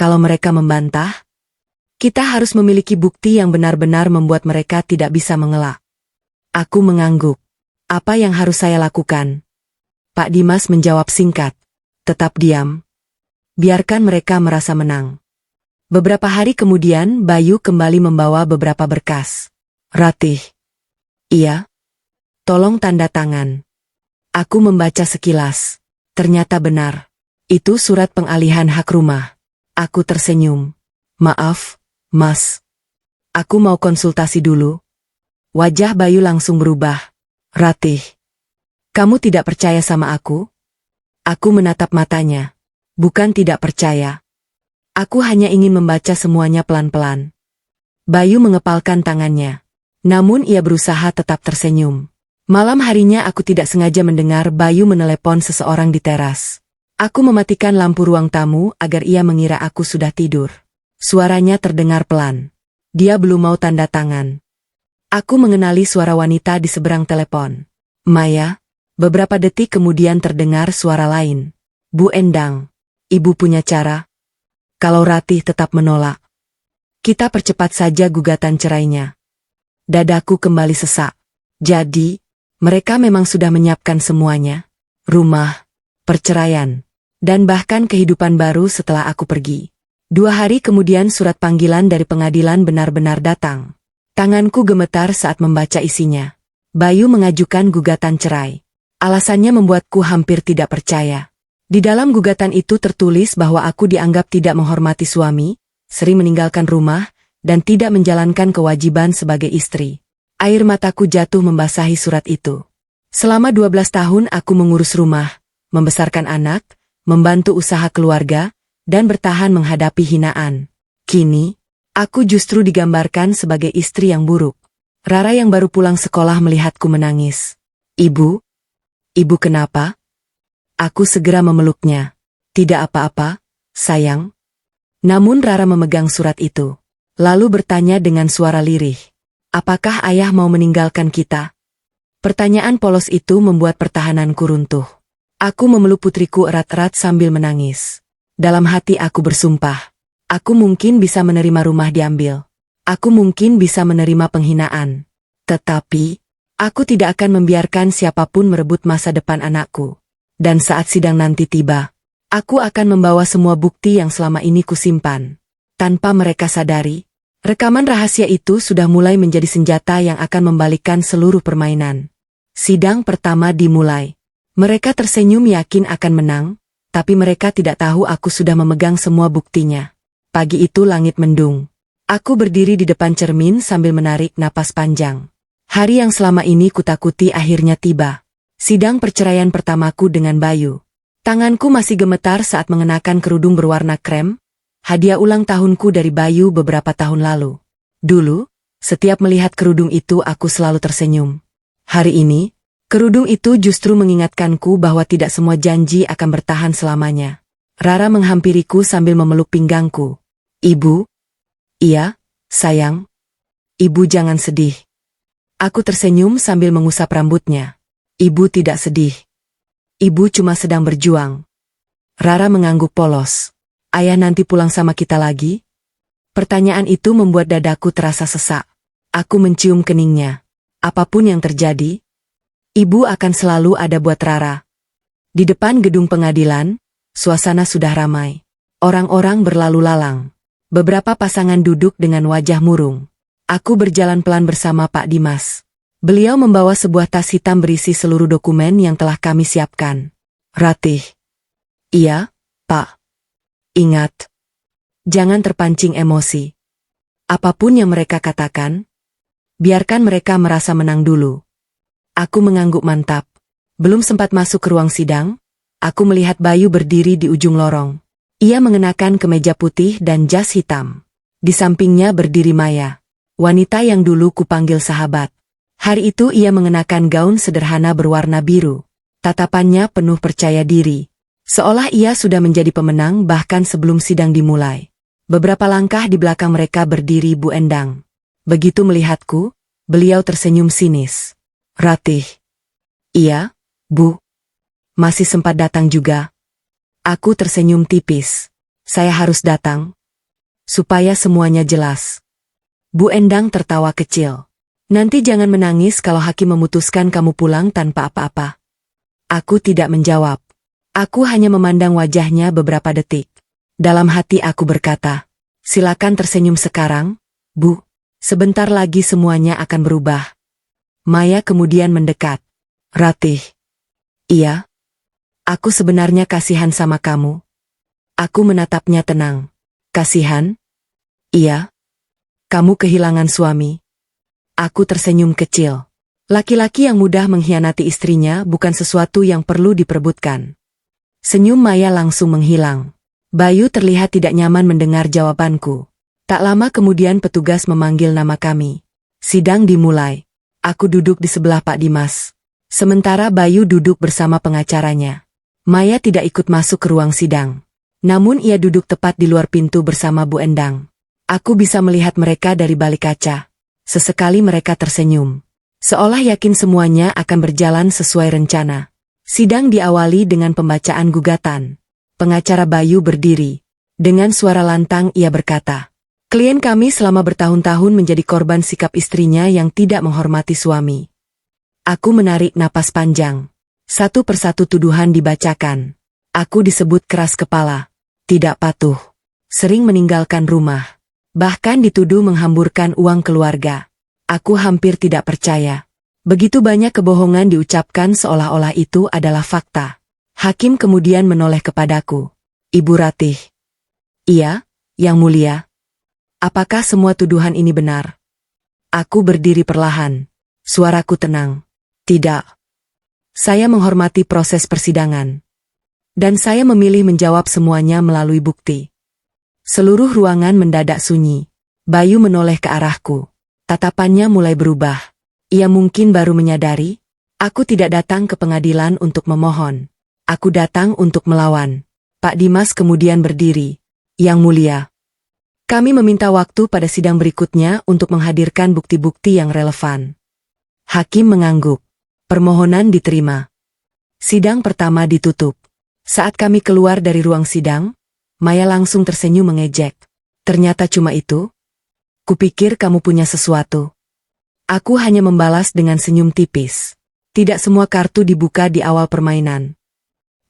Kalau mereka membantah, kita harus memiliki bukti yang benar-benar membuat mereka tidak bisa mengelak. Aku mengangguk. Apa yang harus saya lakukan? Pak Dimas menjawab singkat. Tetap diam. Biarkan mereka merasa menang. Beberapa hari kemudian Bayu kembali membawa beberapa berkas. Ratih. Iya. Tolong tanda tangan. Aku membaca sekilas. Ternyata benar. Itu surat pengalihan hak rumah. Aku tersenyum. Maaf, Mas. Aku mau konsultasi dulu. Wajah Bayu langsung berubah. Ratih. Kamu tidak percaya sama aku? Aku menatap matanya. Bukan tidak percaya. Aku hanya ingin membaca semuanya pelan-pelan. Bayu mengepalkan tangannya. Namun ia berusaha tetap tersenyum. Malam harinya aku tidak sengaja mendengar Bayu menelepon seseorang di teras. Aku mematikan lampu ruang tamu agar ia mengira aku sudah tidur. Suaranya terdengar pelan. Dia belum mau tanda tangan. Aku mengenali suara wanita di seberang telepon. Maya. Beberapa detik kemudian terdengar suara lain. Bu Endang. Ibu punya cara. Kalau Ratih tetap menolak, kita percepat saja gugatan cerainya. Dadaku kembali sesak. Jadi, mereka memang sudah menyiapkan semuanya. Rumah, perceraian, dan bahkan kehidupan baru setelah aku pergi. 2 hari kemudian surat panggilan dari pengadilan benar-benar datang. Tanganku gemetar saat membaca isinya. Bayu mengajukan gugatan cerai. Alasannya membuatku hampir tidak percaya. Di dalam gugatan itu tertulis bahwa aku dianggap tidak menghormati suami, sering meninggalkan rumah, dan tidak menjalankan kewajiban sebagai istri. Air mataku jatuh membasahi surat itu. Selama 12 tahun aku mengurus rumah, membesarkan anak, membantu usaha keluarga, dan bertahan menghadapi hinaan. Kini, aku justru digambarkan sebagai istri yang buruk. Rara yang baru pulang sekolah melihatku menangis. Ibu? Ibu kenapa? Aku segera memeluknya. Tidak apa-apa, sayang. Namun Rara memegang surat itu. Lalu bertanya dengan suara lirih. Apakah ayah mau meninggalkan kita? Pertanyaan polos itu membuat pertahananku runtuh. Aku memeluk putriku erat-erat sambil menangis. Dalam hati aku bersumpah. Aku mungkin bisa menerima rumah diambil. Aku mungkin bisa menerima penghinaan. Tetapi, aku tidak akan membiarkan siapapun merebut masa depan anakku. Dan saat sidang nanti tiba, aku akan membawa semua bukti yang selama ini kusimpan. Tanpa mereka sadari, rekaman rahasia itu sudah mulai menjadi senjata yang akan membalikkan seluruh permainan. Sidang pertama dimulai. Mereka tersenyum yakin akan menang, tapi mereka tidak tahu aku sudah memegang semua buktinya. Pagi itu langit mendung. Aku berdiri di depan cermin sambil menarik napas panjang. Hari yang selama ini kutakuti akhirnya tiba. Sidang perceraian pertamaku dengan Bayu. Tanganku masih gemetar saat mengenakan kerudung berwarna krem, hadiah ulang tahunku dari Bayu beberapa tahun lalu. Dulu, setiap melihat kerudung itu aku selalu tersenyum. Hari ini, kerudung itu justru mengingatkanku bahwa tidak semua janji akan bertahan selamanya. Rara menghampiriku sambil memeluk pinggangku. Ibu? Iya, sayang. Ibu jangan sedih. Aku tersenyum sambil mengusap rambutnya. Ibu tidak sedih. Ibu cuma sedang berjuang. Rara mengangguk polos. Ayah nanti pulang sama kita lagi? Pertanyaan itu membuat dadaku terasa sesak. Aku mencium keningnya. Apapun yang terjadi, ibu akan selalu ada buat Rara. Di depan gedung pengadilan, suasana sudah ramai. Orang-orang berlalu lalang. Beberapa pasangan duduk dengan wajah murung. Aku berjalan pelan bersama Pak Dimas. Beliau membawa sebuah tas hitam berisi seluruh dokumen yang telah kami siapkan. Ratih. Iya, Pak. Ingat. Jangan terpancing emosi. Apapun yang mereka katakan, biarkan mereka merasa menang dulu. Aku mengangguk mantap. Belum sempat masuk ke ruang sidang, aku melihat Bayu berdiri di ujung lorong. Ia mengenakan kemeja putih dan jas hitam. Di sampingnya berdiri Maya, wanita yang dulu kupanggil sahabat. Hari itu ia mengenakan gaun sederhana berwarna biru. Tatapannya penuh percaya diri. Seolah ia sudah menjadi pemenang bahkan sebelum sidang dimulai. Beberapa langkah di belakang mereka berdiri Bu Endang. Begitu melihatku, beliau tersenyum sinis. Ratih. Iya, Bu. Masih sempat datang juga. Aku tersenyum tipis. Saya harus datang. Supaya semuanya jelas. Bu Endang tertawa kecil. Nanti jangan menangis kalau hakim memutuskan kamu pulang tanpa apa-apa. Aku tidak menjawab. Aku hanya memandang wajahnya beberapa detik. Dalam hati aku berkata, silakan tersenyum sekarang, Bu. Sebentar lagi semuanya akan berubah. Maya kemudian mendekat. Ratih. Iya. Aku sebenarnya kasihan sama kamu. Aku menatapnya tenang. Kasihan? Iya. Kamu kehilangan suami. Aku tersenyum kecil. Laki-laki yang mudah mengkhianati istrinya bukan sesuatu yang perlu diperebutkan. Senyum Maya langsung menghilang. Bayu terlihat tidak nyaman mendengar jawabanku. Tak lama kemudian petugas memanggil nama kami. Sidang dimulai. Aku duduk di sebelah Pak Dimas. Sementara Bayu duduk bersama pengacaranya. Maya tidak ikut masuk ke ruang sidang. Namun ia duduk tepat di luar pintu bersama Bu Endang. Aku bisa melihat mereka dari balik kaca. Sesekali mereka tersenyum. Seolah yakin semuanya akan berjalan sesuai rencana. Sidang diawali dengan pembacaan gugatan. Pengacara Bayu berdiri. Dengan suara lantang ia berkata, klien kami selama bertahun-tahun menjadi korban sikap istrinya yang tidak menghormati suami. Aku menarik napas panjang. Satu persatu tuduhan dibacakan. Aku disebut keras kepala, tidak patuh, sering meninggalkan rumah. Bahkan dituduh menghamburkan uang keluarga. Aku hampir tidak percaya. Begitu banyak kebohongan diucapkan seolah-olah itu adalah fakta. Hakim kemudian menoleh kepadaku. Ibu Ratih. Iya, Yang Mulia. Apakah semua tuduhan ini benar? Aku berdiri perlahan. Suaraku tenang. Tidak. Saya menghormati proses persidangan. Dan saya memilih menjawab semuanya melalui bukti. Seluruh ruangan mendadak sunyi. Bayu menoleh ke arahku. Tatapannya mulai berubah. Ia mungkin baru menyadari, aku tidak datang ke pengadilan untuk memohon. Aku datang untuk melawan. Pak Dimas kemudian berdiri. Yang Mulia. Kami meminta waktu pada sidang berikutnya untuk menghadirkan bukti-bukti yang relevan. Hakim mengangguk. Permohonan diterima. Sidang pertama ditutup. Saat kami keluar dari ruang sidang, Maya langsung tersenyum mengejek. Ternyata cuma itu? Kupikir kamu punya sesuatu. Aku hanya membalas dengan senyum tipis. Tidak semua kartu dibuka di awal permainan.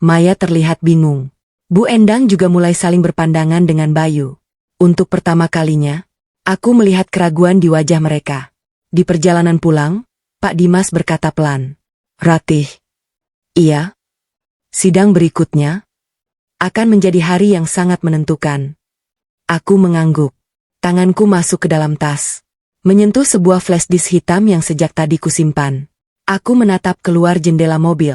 Maya terlihat bingung. Bu Endang juga mulai saling berpandangan dengan Bayu. Untuk pertama kalinya, aku melihat keraguan di wajah mereka. Di perjalanan pulang, Pak Dimas berkata pelan. Ratih. Iya. Sidang berikutnya akan menjadi hari yang sangat menentukan. Aku mengangguk. Tanganku masuk ke dalam tas. Menyentuh sebuah flash disk hitam yang sejak tadi kusimpan. Aku menatap keluar jendela mobil.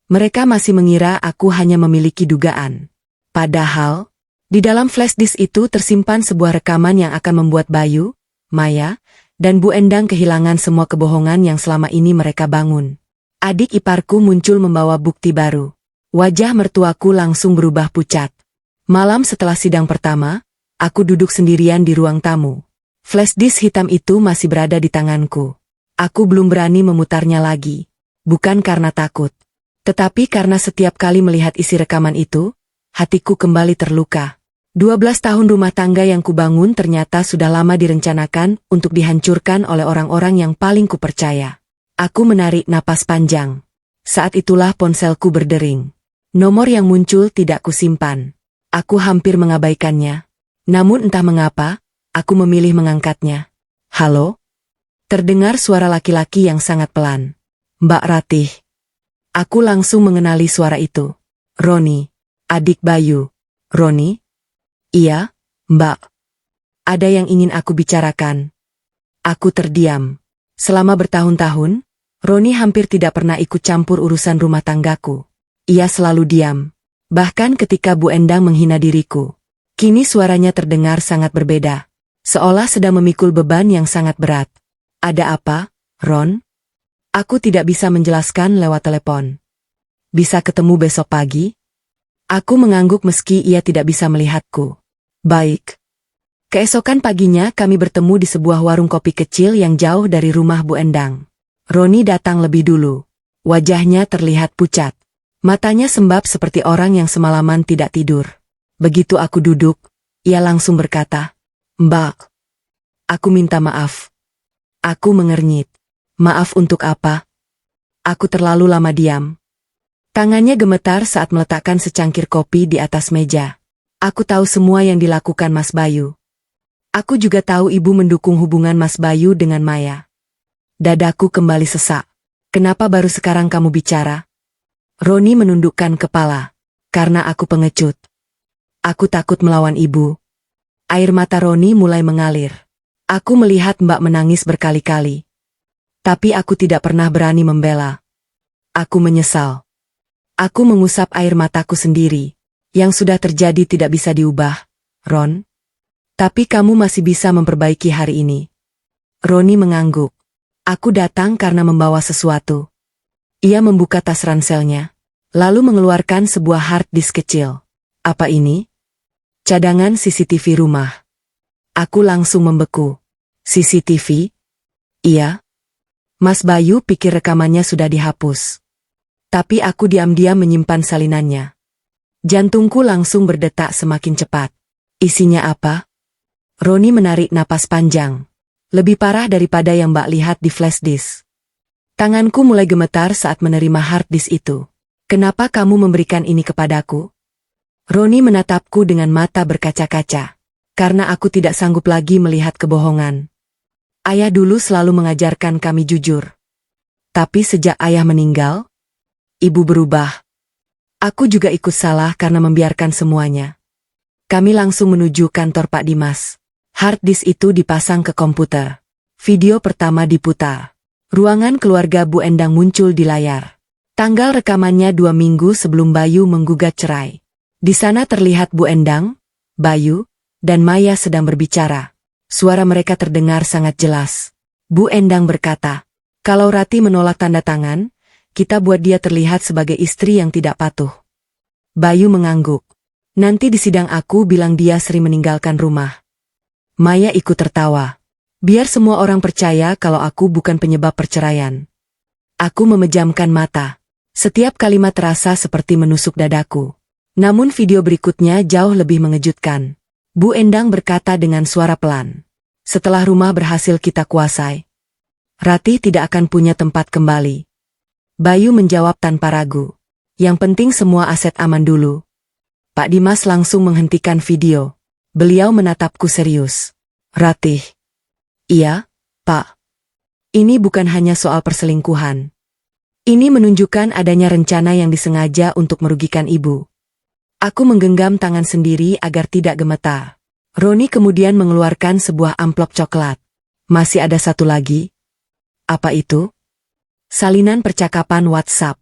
Mereka masih mengira aku hanya memiliki dugaan. Padahal, di dalam flash disk itu tersimpan sebuah rekaman yang akan membuat Bayu, Maya, dan Bu Endang kehilangan semua kebohongan yang selama ini mereka bangun. Adik iparku muncul membawa bukti baru. Wajah mertuaku langsung berubah pucat. Malam setelah sidang pertama, aku duduk sendirian di ruang tamu. Flash disk hitam itu masih berada di tanganku. Aku belum berani memutarnya lagi. Bukan karena takut. Tetapi karena setiap kali melihat isi rekaman itu, hatiku kembali terluka. 12 tahun rumah tangga yang kubangun ternyata sudah lama direncanakan untuk dihancurkan oleh orang-orang yang paling kupercaya. Aku menarik napas panjang. Saat itulah ponselku berdering. Nomor yang muncul tidak kusimpan. Aku hampir mengabaikannya. Namun entah mengapa, aku memilih mengangkatnya. Halo? Terdengar suara laki-laki yang sangat pelan. Mbak Ratih. Aku langsung mengenali suara itu. Roni. Adik Bayu. Roni? Iya, Mbak. Ada yang ingin aku bicarakan. Aku terdiam. Selama bertahun-tahun, Roni hampir tidak pernah ikut campur urusan rumah tanggaku. Ia selalu diam. Bahkan ketika Bu Endang menghina diriku. Kini suaranya terdengar sangat berbeda. Seolah sedang memikul beban yang sangat berat. Ada apa, Ron? Aku tidak bisa menjelaskan lewat telepon. Bisa ketemu besok pagi? Aku mengangguk meski ia tidak bisa melihatku. Baik. Keesokan paginya kami bertemu di sebuah warung kopi kecil yang jauh dari rumah Bu Endang. Roni datang lebih dulu. Wajahnya terlihat pucat. Matanya sembab seperti orang yang semalaman tidak tidur. Begitu aku duduk, ia langsung berkata, "Mbak, aku minta maaf." Aku mengernyit. Maaf untuk apa? Aku terlalu lama diam. Tangannya gemetar saat meletakkan secangkir kopi di atas meja. Aku tahu semua yang dilakukan Mas Bayu. Aku juga tahu ibu mendukung hubungan Mas Bayu dengan Maya. Dadaku kembali sesak. Kenapa baru sekarang kamu bicara? Roni menundukkan kepala. Karena aku pengecut. Aku takut melawan ibu. Air mata Roni mulai mengalir. Aku melihat Mbak menangis berkali-kali. Tapi aku tidak pernah berani membela. Aku menyesal. Aku mengusap air mataku sendiri. Yang sudah terjadi tidak bisa diubah, Ron. Tapi kamu masih bisa memperbaiki hari ini. Roni mengangguk. Aku datang karena membawa sesuatu. Ia membuka tas ranselnya, lalu mengeluarkan sebuah hard disk kecil. Apa ini? Cadangan CCTV rumah. Aku langsung membeku. CCTV? Iya. Mas Bayu pikir rekamannya sudah dihapus. Tapi aku diam-diam menyimpan salinannya. Jantungku langsung berdetak semakin cepat. Isinya apa? Roni menarik napas panjang. Lebih parah daripada yang Mbak lihat di flash disk. Tanganku mulai gemetar saat menerima hard disk itu. Kenapa kamu memberikan ini kepadaku? Roni menatapku dengan mata berkaca-kaca. Karena aku tidak sanggup lagi melihat kebohongan. Ayah dulu selalu mengajarkan kami jujur. Tapi sejak ayah meninggal, ibu berubah. Aku juga ikut salah karena membiarkan semuanya. Kami langsung menuju kantor Pak Dimas. Hard disk itu dipasang ke komputer. Video pertama diputar. Ruangan keluarga Bu Endang muncul di layar. Tanggal rekamannya 2 minggu sebelum Bayu menggugat cerai. Di sana terlihat Bu Endang, Bayu, dan Maya sedang berbicara. Suara mereka terdengar sangat jelas. Bu Endang berkata, "Kalau Rati menolak tanda tangan, kita buat dia terlihat sebagai istri yang tidak patuh." Bayu mengangguk. "Nanti di sidang aku bilang dia sering meninggalkan rumah." Maya ikut tertawa. "Biar semua orang percaya kalau aku bukan penyebab perceraian." Aku memejamkan mata. Setiap kalimat terasa seperti menusuk dadaku. Namun video berikutnya jauh lebih mengejutkan. Bu Endang berkata dengan suara pelan. "Setelah rumah berhasil kita kuasai, Rati tidak akan punya tempat kembali." Bayu menjawab tanpa ragu. "Yang penting semua aset aman dulu." Pak Dimas langsung menghentikan video. Beliau menatapku serius. "Ratih." "Iya, Pak. Ini bukan hanya soal perselingkuhan. Ini menunjukkan adanya rencana yang disengaja untuk merugikan ibu." Aku menggenggam tangan sendiri agar tidak gemetar. Roni kemudian mengeluarkan sebuah amplop coklat. "Masih ada satu lagi." "Apa itu?" "Salinan percakapan WhatsApp."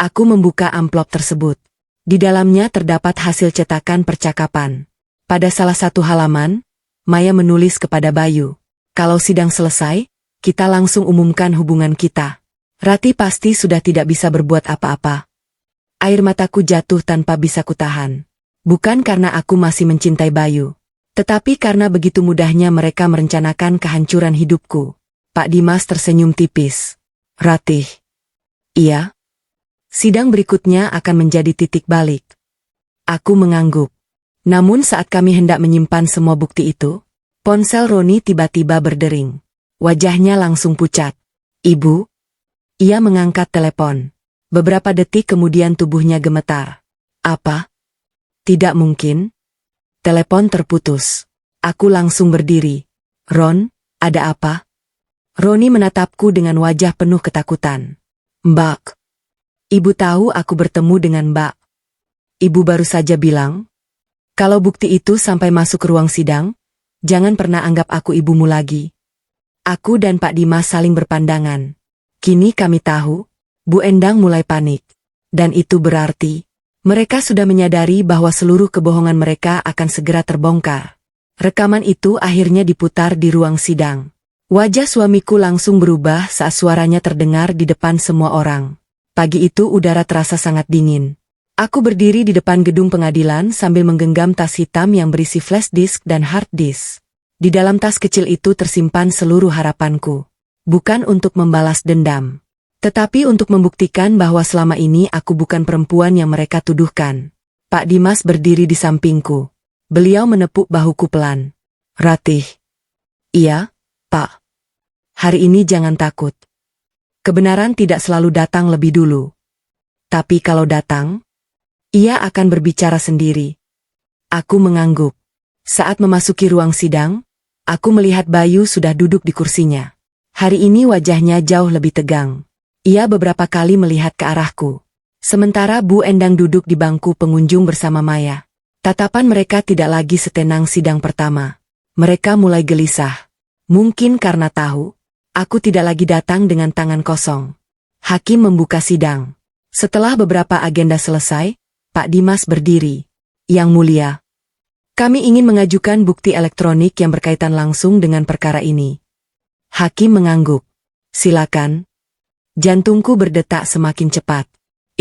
Aku membuka amplop tersebut. Di dalamnya terdapat hasil cetakan percakapan. Pada salah satu halaman, Maya menulis kepada Bayu, "Kalau sidang selesai, kita langsung umumkan hubungan kita. Rati pasti sudah tidak bisa berbuat apa-apa." Air mataku jatuh tanpa bisa kutahan. Bukan karena aku masih mencintai Bayu, tetapi karena begitu mudahnya mereka merencanakan kehancuran hidupku. Pak Dimas tersenyum tipis. "Ratih." "Iya. Sidang berikutnya akan menjadi titik balik." Aku mengangguk. Namun saat kami hendak menyimpan semua bukti itu, ponsel Roni tiba-tiba berdering. Wajahnya langsung pucat. "Ibu?" Ia mengangkat telepon. Beberapa detik kemudian tubuhnya gemetar. "Apa? Tidak mungkin." Telepon terputus. Aku langsung berdiri. "Ron, ada apa?" Roni menatapku dengan wajah penuh ketakutan. "Mbak. Ibu tahu aku bertemu dengan Mbak. Ibu baru saja bilang, kalau bukti itu sampai masuk ke ruang sidang, jangan pernah anggap aku ibumu lagi." Aku dan Pak Dimas saling berpandangan. Kini kami tahu, Bu Endang mulai panik. Dan itu berarti, mereka sudah menyadari bahwa seluruh kebohongan mereka akan segera terbongkar. Rekaman itu akhirnya diputar di ruang sidang. Wajah suamiku langsung berubah saat suaranya terdengar di depan semua orang. Pagi itu udara terasa sangat dingin. Aku berdiri di depan gedung pengadilan sambil menggenggam tas hitam yang berisi flash disk dan hard disk. Di dalam tas kecil itu tersimpan seluruh harapanku. Bukan untuk membalas dendam, tetapi untuk membuktikan bahwa selama ini aku bukan perempuan yang mereka tuduhkan. Pak Dimas berdiri di sampingku. Beliau menepuk bahuku pelan. Ratih. Iya, Pak. Hari ini jangan takut. Kebenaran tidak selalu datang lebih dulu. Tapi kalau datang, ia akan berbicara sendiri. Aku mengangguk. Saat memasuki ruang sidang, aku melihat Bayu sudah duduk di kursinya. Hari ini wajahnya jauh lebih tegang. Ia beberapa kali melihat ke arahku. Sementara Bu Endang duduk di bangku pengunjung bersama Maya. Tatapan mereka tidak lagi setenang sidang pertama. Mereka mulai gelisah. Mungkin karena tahu, aku tidak lagi datang dengan tangan kosong. Hakim membuka sidang. Setelah beberapa agenda selesai, Pak Dimas berdiri. Yang Mulia, kami ingin mengajukan bukti elektronik yang berkaitan langsung dengan perkara ini. Hakim mengangguk. Silakan. Jantungku berdetak semakin cepat.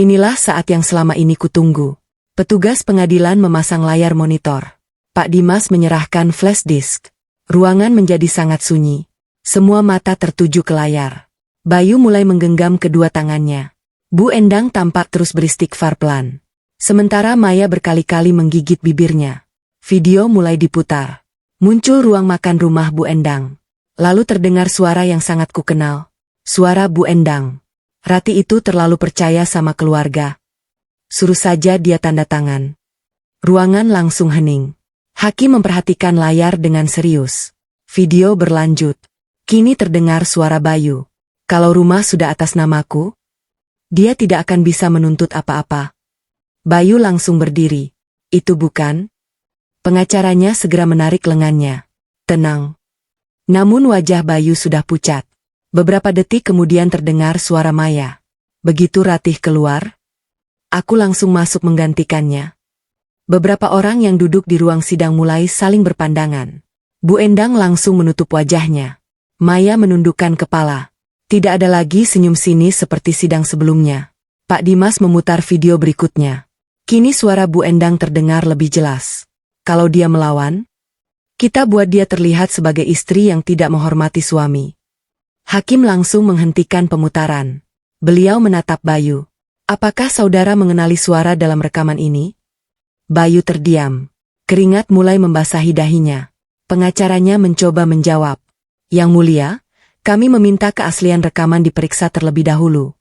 Inilah saat yang selama ini kutunggu. Petugas pengadilan memasang layar monitor. Pak Dimas menyerahkan flash disk. Ruangan menjadi sangat sunyi. Semua mata tertuju ke layar. Bayu mulai menggenggam kedua tangannya. Bu Endang tampak terus beristighfar pelan. Sementara Maya berkali-kali menggigit bibirnya. Video mulai diputar. Muncul ruang makan rumah Bu Endang. Lalu terdengar suara yang sangat kukenal. Suara Bu Endang. Rati itu terlalu percaya sama keluarga. Suruh saja dia tanda tangan. Ruangan langsung hening. Hakim memperhatikan layar dengan serius. Video berlanjut. Kini terdengar suara Bayu. Kalau rumah sudah atas namaku, dia tidak akan bisa menuntut apa-apa. Bayu langsung berdiri. Itu bukan? Pengacaranya segera menarik lengannya. Tenang. Namun wajah Bayu sudah pucat. Beberapa detik kemudian terdengar suara Maya. Begitu Ratih keluar, aku langsung masuk menggantikannya. Beberapa orang yang duduk di ruang sidang mulai saling berpandangan. Bu Endang langsung menutup wajahnya. Maya menundukkan kepala. Tidak ada lagi senyum sinis seperti sidang sebelumnya. Pak Dimas memutar video berikutnya. Kini suara Bu Endang terdengar lebih jelas. Kalau dia melawan, kita buat dia terlihat sebagai istri yang tidak menghormati suami. Hakim langsung menghentikan pemutaran. Beliau menatap Bayu. Apakah saudara mengenali suara dalam rekaman ini? Bayu terdiam. Keringat mulai membasahi dahinya. Pengacaranya mencoba menjawab. Yang Mulia, kami meminta keaslian rekaman diperiksa terlebih dahulu.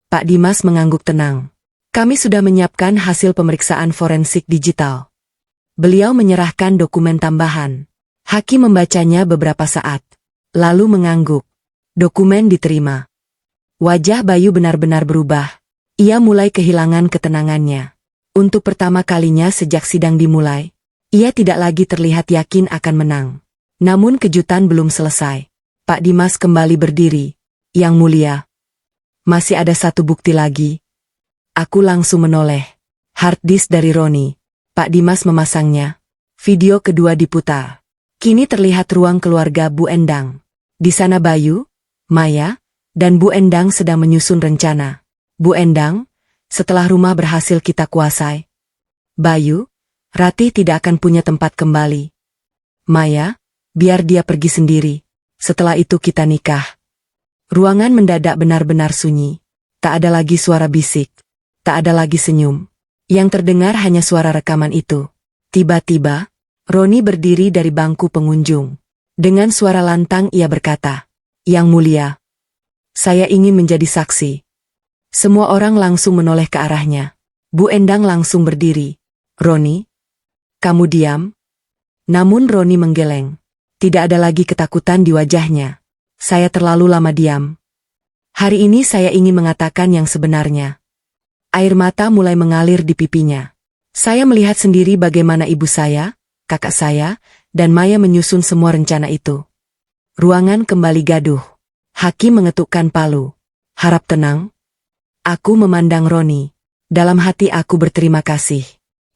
Pak Dimas mengangguk tenang. Kami sudah menyiapkan hasil pemeriksaan forensik digital. Beliau menyerahkan dokumen tambahan. Hakim membacanya beberapa saat. Lalu mengangguk. Dokumen diterima. Wajah Bayu benar-benar berubah. Ia mulai kehilangan ketenangannya. Untuk pertama kalinya sejak sidang dimulai, ia tidak lagi terlihat yakin akan menang. Namun kejutan belum selesai. Pak Dimas kembali berdiri. Yang Mulia, masih ada satu bukti lagi. Aku langsung menoleh. Hard disk dari Roni. Pak Dimas memasangnya. Video kedua diputar. Kini terlihat ruang keluarga Bu Endang. Di sana Bayu, Maya, dan Bu Endang sedang menyusun rencana. Bu Endang, setelah rumah berhasil kita kuasai, Bayu, Ratih tidak akan punya tempat kembali. Maya, biar dia pergi sendiri. Setelah itu kita nikah. Ruangan mendadak benar-benar sunyi. Tak ada lagi suara bisik. Tak ada lagi senyum. Yang terdengar hanya suara rekaman itu. Tiba-tiba, Roni berdiri dari bangku pengunjung. Dengan suara lantang ia berkata, Yang Mulia, saya ingin menjadi saksi. Semua orang langsung menoleh ke arahnya. Bu Endang langsung berdiri. Roni, kamu diam? Namun Roni menggeleng. Tidak ada lagi ketakutan di wajahnya. Saya terlalu lama diam. Hari ini saya ingin mengatakan yang sebenarnya. Air mata mulai mengalir di pipinya. Saya melihat sendiri bagaimana ibu saya, kakak saya, dan Maya menyusun semua rencana itu. Ruangan kembali gaduh. Hakim mengetukkan palu. Harap tenang. Aku memandang Roni. Dalam hati aku berterima kasih.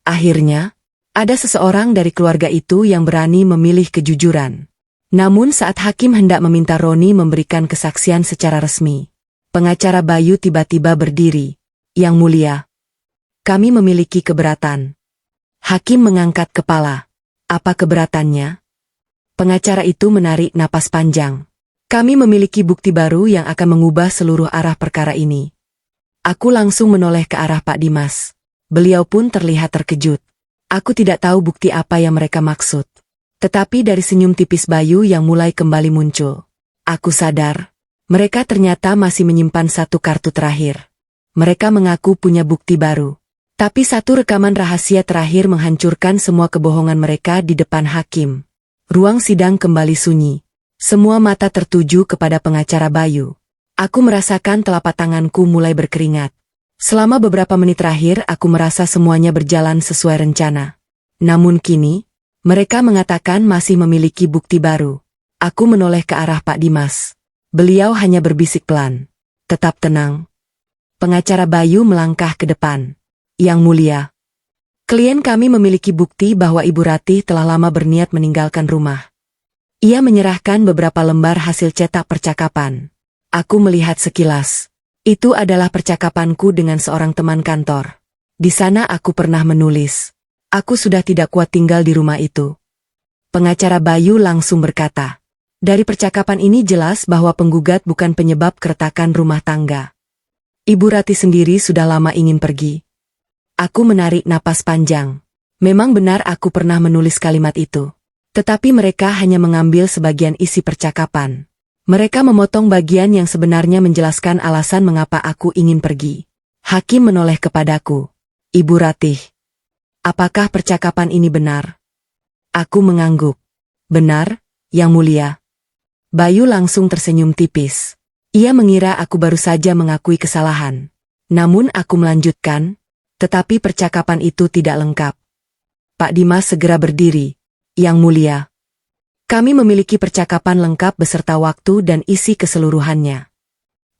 Akhirnya, ada seseorang dari keluarga itu yang berani memilih kejujuran. Namun saat hakim hendak meminta Roni memberikan kesaksian secara resmi, pengacara Bayu tiba-tiba berdiri. Yang mulia, kami memiliki keberatan. Hakim mengangkat kepala. Apa keberatannya? Pengacara itu menarik napas panjang. Kami memiliki bukti baru yang akan mengubah seluruh arah perkara ini. Aku langsung menoleh ke arah Pak Dimas. Beliau pun terlihat terkejut. Aku tidak tahu bukti apa yang mereka maksud. Tetapi dari senyum tipis Bayu yang mulai kembali muncul, aku sadar, mereka ternyata masih menyimpan satu kartu terakhir. Mereka mengaku punya bukti baru. Tapi satu rekaman rahasia terakhir menghancurkan semua kebohongan mereka di depan hakim. Ruang sidang kembali sunyi. Semua mata tertuju kepada pengacara Bayu. Aku merasakan telapak tanganku mulai berkeringat. Selama beberapa menit terakhir aku merasa semuanya berjalan sesuai rencana. Namun kini, mereka mengatakan masih memiliki bukti baru. Aku menoleh ke arah Pak Dimas. Beliau hanya berbisik pelan. Tetap tenang. Pengacara Bayu melangkah ke depan. Yang mulia, klien kami memiliki bukti bahwa Ibu Ratih telah lama berniat meninggalkan rumah. Ia menyerahkan beberapa lembar hasil cetak percakapan. Aku melihat sekilas. Itu adalah percakapanku dengan seorang teman kantor. Di sana aku pernah menulis. Aku sudah tidak kuat tinggal di rumah itu. Pengacara Bayu langsung berkata, dari percakapan ini jelas bahwa penggugat bukan penyebab keretakan rumah tangga. Ibu Ratih sendiri sudah lama ingin pergi. Aku menarik napas panjang. Memang benar aku pernah menulis kalimat itu. Tetapi mereka hanya mengambil sebagian isi percakapan. Mereka memotong bagian yang sebenarnya menjelaskan alasan mengapa aku ingin pergi. Hakim menoleh kepadaku. Ibu Ratih, apakah percakapan ini benar? Aku mengangguk. Benar, Yang Mulia. Bayu langsung tersenyum tipis. Ia mengira aku baru saja mengakui kesalahan. Namun aku melanjutkan, tetapi percakapan itu tidak lengkap. Pak Dimas segera berdiri. Yang Mulia, kami memiliki percakapan lengkap beserta waktu dan isi keseluruhannya.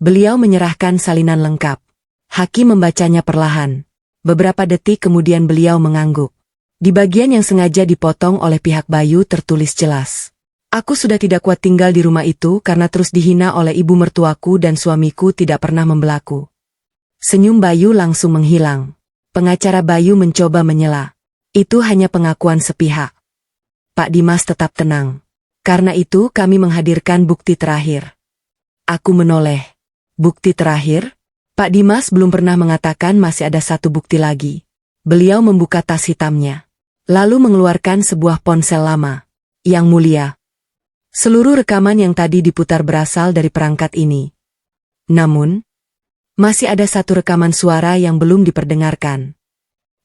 Beliau menyerahkan salinan lengkap. Hakim membacanya perlahan. Beberapa detik kemudian beliau mengangguk. Di bagian yang sengaja dipotong oleh pihak Bayu tertulis jelas. Aku sudah tidak kuat tinggal di rumah itu karena terus dihina oleh ibu mertuaku dan suamiku tidak pernah membelaku. Senyum Bayu langsung menghilang. Pengacara Bayu mencoba menyela. Itu hanya pengakuan sepihak. Pak Dimas tetap tenang. Karena itu kami menghadirkan bukti terakhir. Aku menoleh. Bukti terakhir? Pak Dimas belum pernah mengatakan masih ada satu bukti lagi. Beliau membuka tas hitamnya. Lalu mengeluarkan sebuah ponsel lama. Yang Mulia, seluruh rekaman yang tadi diputar berasal dari perangkat ini. Namun, masih ada satu rekaman suara yang belum diperdengarkan.